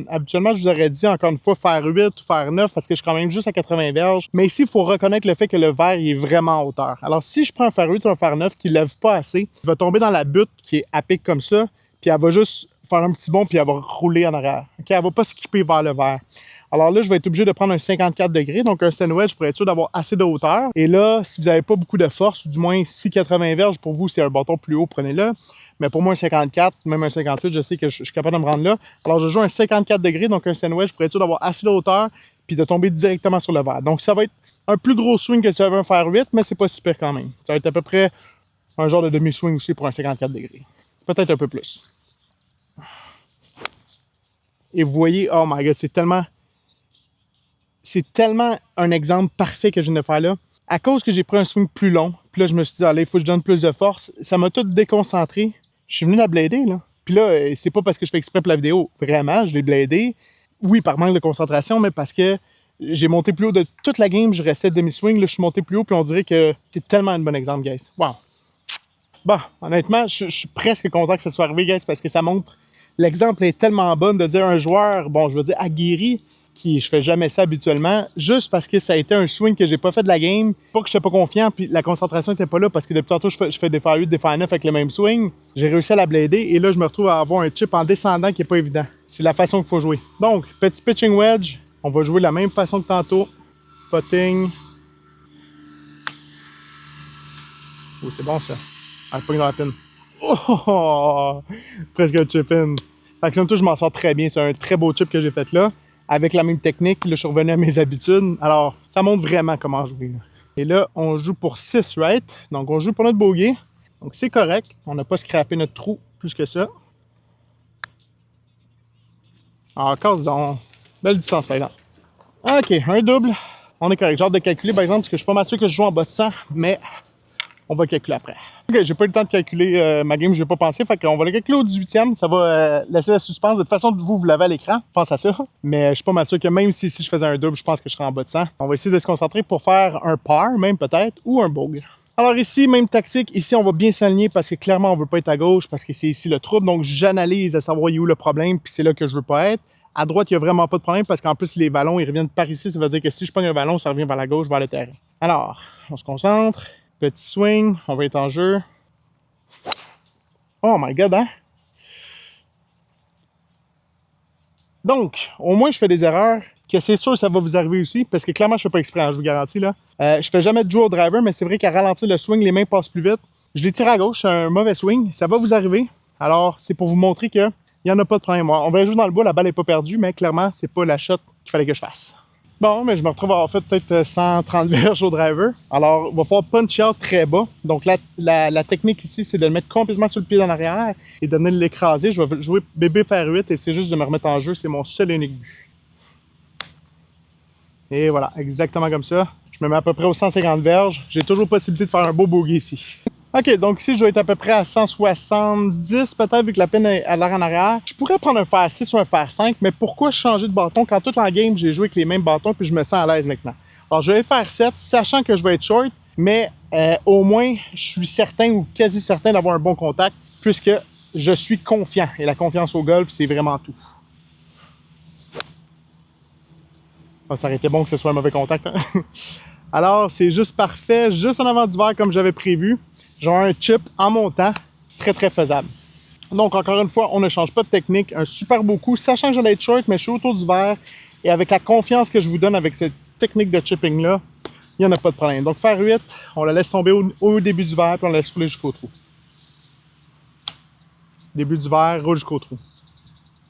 Habituellement, je vous aurais dit, encore une fois, faire 8 ou faire 9 parce que je suis quand même juste à 80 verges. Mais ici, il faut reconnaître le fait que le verre il est vraiment en hauteur. Alors, si je prends un faire 8 ou un faire 9 qui ne lève pas assez, il va tomber dans la butte qui est à pic comme ça, puis elle va juste faire un petit bond, puis elle va rouler en arrière. OK, elle ne va pas skipper vers le verre. Alors là, je vais être obligé de prendre un 54 degrés, donc un sandwich pour être sûr d'avoir assez de hauteur. Et là, si vous n'avez pas beaucoup de force, ou du moins si 80 verges pour vous, c'est un bâton plus haut, prenez-le. Mais pour moi, un 54, même un 58, je sais que je suis capable de me rendre là. Alors, je joue un 54 degrés, donc un sandwich pour être sûr d'avoir assez de hauteur puis de tomber directement sur le verre. Donc, ça va être un plus gros swing que si j'avais un fer 8, mais c'est pas si pire quand même. Ça va être à peu près un genre de demi-swing aussi pour un 54 degrés. Peut-être un peu plus. Et vous voyez, oh my god, c'est tellement un exemple parfait que je viens de faire là. À cause que j'ai pris un swing plus long, puis là, je me suis dit, allez, il faut que je donne plus de force, ça m'a tout déconcentré. Je suis venu la blader, là. Puis là, c'est pas parce que je fais exprès pour la vidéo. Vraiment, je l'ai bladé. Oui, par manque de concentration, mais parce que J'ai monté plus haut de toute la game, je restais demi-swing, là je suis monté plus haut, puis on dirait que c'est tellement un bon exemple, guys. Wow! Bon, honnêtement, je suis presque content que ça soit arrivé, guys, parce que ça montre... L'exemple est tellement bon de dire un joueur, bon, je veux dire aguerri, qui je fais jamais ça habituellement, juste parce que ça a été un swing que j'ai pas fait de la game, pas que j'étais pas confiant, puis la concentration était pas là, parce que depuis tantôt, je fais des faire 8, des faire 9 avec le même swing. J'ai réussi à la blader, et là, je me retrouve à avoir un chip en descendant qui est pas évident. C'est la façon qu'il faut jouer. Donc, petit pitching wedge, on va jouer de la même façon que tantôt. Putting. Oh, c'est bon ça. Ah, pas dans la pin. Oh! Presque un chip-in. Fait que somme toute, je m'en sors très bien. C'est un très beau chip que j'ai fait là. Avec la même technique, là, je suis revenu à mes habitudes. Alors, ça montre vraiment comment jouer. Là. Et là, on joue pour 6, right? Donc, on joue pour notre bogey. Donc, c'est correct. On n'a pas scrappé notre trou plus que ça. Encore, disons, belle distance, par exemple. OK, un double. On est correct. J'ai hâte de calculer, par exemple, parce que je suis pas mal sûr que je joue en bas de 100, mais on va calculer après. OK, j'ai pas eu le temps de calculer ma game, je n'ai pas pensé. Fait qu'on va le calculer au 18e. Ça va laisser la suspense. De toute façon, vous l'avez à l'écran. Pense à ça. Mais je suis pas mal sûr que même si je faisais un double, je pense que je serais en bas de 100. On va essayer de se concentrer pour faire un par, même peut-être, ou un bogey. Alors ici, même tactique. Ici, on va bien s'aligner parce que clairement, on veut pas être à gauche parce que c'est ici le trouble. Donc, j'analyse à savoir où le problème, puis c'est là que je veux pas être. À droite, il n'y a vraiment pas de problème parce qu'en plus, les ballons, ils reviennent par ici. Ça veut dire que si je pogne un ballon, ça revient vers la gauche, vers le terrain. Alors, on se concentre. Petit swing, on va être en jeu. Oh my God, hein? Donc, au moins, je fais des erreurs que c'est sûr que ça va vous arriver aussi, parce que clairement, je fais pas exprès, hein, je vous garantis. Là. Je fais jamais de jouer au driver, mais c'est vrai qu'à ralentir le swing, les mains passent plus vite. Je les tire à gauche, c'est un mauvais swing. Ça va vous arriver. Alors, c'est pour vous montrer qu'il n'y en a pas de problème. On va jouer dans le bois, la balle n'est pas perdue, mais clairement, c'est pas la shot qu'il fallait que je fasse. Bon, mais je me retrouve à avoir fait peut-être 130 verges au driver. Alors, il va falloir punch out très bas. Donc, la technique ici, c'est de le mettre complètement sur le pied en arrière et de venir l'écraser. Je vais jouer bébé faire 8 et c'est juste de me remettre en jeu. C'est mon seul et unique but. Et voilà, exactement comme ça. Je me mets à peu près aux 150 verges. J'ai toujours possibilité de faire un beau bogey ici. OK, donc ici, je dois être à peu près à 170 peut-être, vu que la pine est à l'air en arrière. Je pourrais prendre un fer 6 ou un fer 5, mais pourquoi changer de bâton quand toute la game, j'ai joué avec les mêmes bâtons puis je me sens à l'aise maintenant? Alors, je vais faire 7, sachant que je vais être short, mais au moins, je suis certain ou quasi certain d'avoir un bon contact, puisque je suis confiant. Et la confiance au golf, c'est vraiment tout. Ah, ça aurait été bon que ce soit un mauvais contact. Hein? Alors, c'est juste parfait, juste en avant du verre comme j'avais prévu. J'ai un chip en montant, très très faisable. Donc encore une fois, on ne change pas de technique, un super beau coup, sachant que j'allais être short, mais je suis autour du verre, et avec la confiance que je vous donne avec cette technique de chipping là, il n'y en a pas de problème. Donc faire 8, on la laisse tomber au début du verre, puis on la laisse rouler jusqu'au trou. Début du verre, roule jusqu'au trou.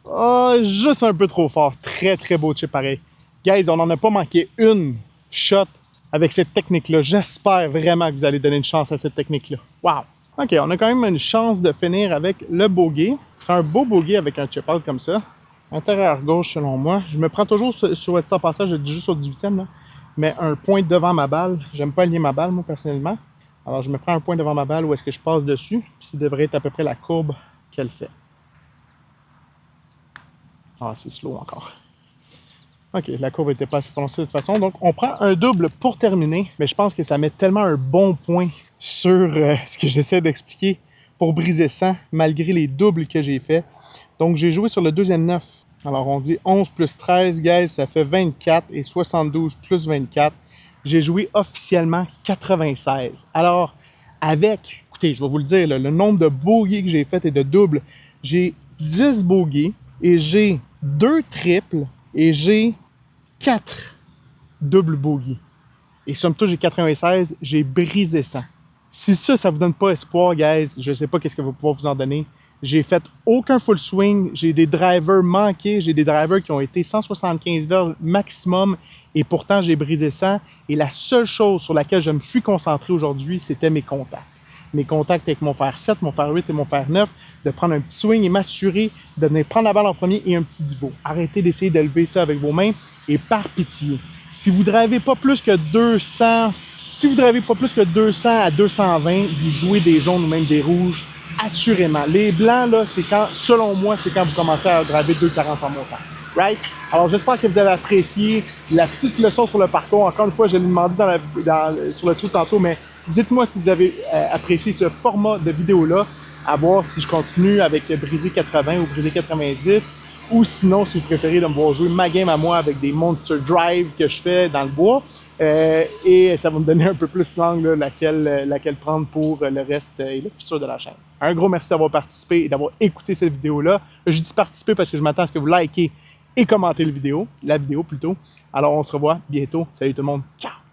Oh, juste un peu trop fort, très très beau chip pareil. Guys, on n'en a pas manqué une shot avec cette technique-là. J'espère vraiment que vous allez donner une chance à cette technique-là. Wow! OK, on a quand même une chance de finir avec le bogey. Ce sera un beau bogey avec un chip out comme ça. Intérieur gauche, selon moi. Je me prends toujours sur votre passage, je dis juste au 18e, là. Mais un point devant ma balle. J'aime pas aligner ma balle, moi, personnellement. Alors, je me prends un point devant ma balle où est-ce que je passe dessus. Puis, ça devrait être à peu près la courbe qu'elle fait. Ah, c'est slow encore. OK, la courbe n'était pas assez prononcée de toute façon. Donc, on prend un double pour terminer. Mais je pense que ça met tellement un bon point sur ce que j'essaie d'expliquer pour briser 100, malgré les doubles que j'ai fait. Donc, j'ai joué sur le deuxième 9. Alors, on dit 11 plus 13, guys, ça fait 24. Et 72 plus 24. J'ai joué officiellement 96. Alors, avec, écoutez, je vais vous le dire, là, le nombre de bogeys que j'ai fait et de doubles, j'ai 10 bogeys et j'ai 2 triples. Et j'ai 4 doubles bogeys. Et somme toute, j'ai 96, j'ai brisé 100. Si ça vous donne pas espoir, guys, je sais pas qu'est-ce que va pouvoir vous en donner. J'ai fait aucun full swing, j'ai des drivers manqués, j'ai des drivers qui ont été 175 verges maximum, et pourtant j'ai brisé 100. Et la seule chose sur laquelle je me suis concentré aujourd'hui, c'était mes contacts. Mes contacts avec mon fer 7, mon fer 8 et mon fer 9, de prendre un petit swing et m'assurer de venir prendre la balle en premier et un petit divot. Arrêtez d'essayer d'élever ça avec vos mains et par pitié. Si vous ne drivez pas plus que 200, à 220, vous jouez des jaunes ou même des rouges, assurément. Les blancs, là, c'est quand, selon moi, c'est quand vous commencez à driver 240 en montant. right? Alors, j'espère que vous avez apprécié la petite leçon sur le parcours. Encore une fois, je l'ai demandé sur le truc tantôt, mais dites-moi si vous avez apprécié ce format de vidéo-là, à voir si je continue avec Brisé 80 ou Brisé 90, ou sinon, si vous préférez de me voir jouer ma game à moi avec des Monster Drive que je fais dans le bois. Et ça va me donner un peu plus l'angle laquelle prendre pour le reste et le futur de la chaîne. Un gros merci d'avoir participé et d'avoir écouté cette vidéo-là. Je dis participer parce que je m'attends à ce que vous likez et commentez la vidéo plutôt. Alors on se revoit bientôt. Salut tout le monde. Ciao!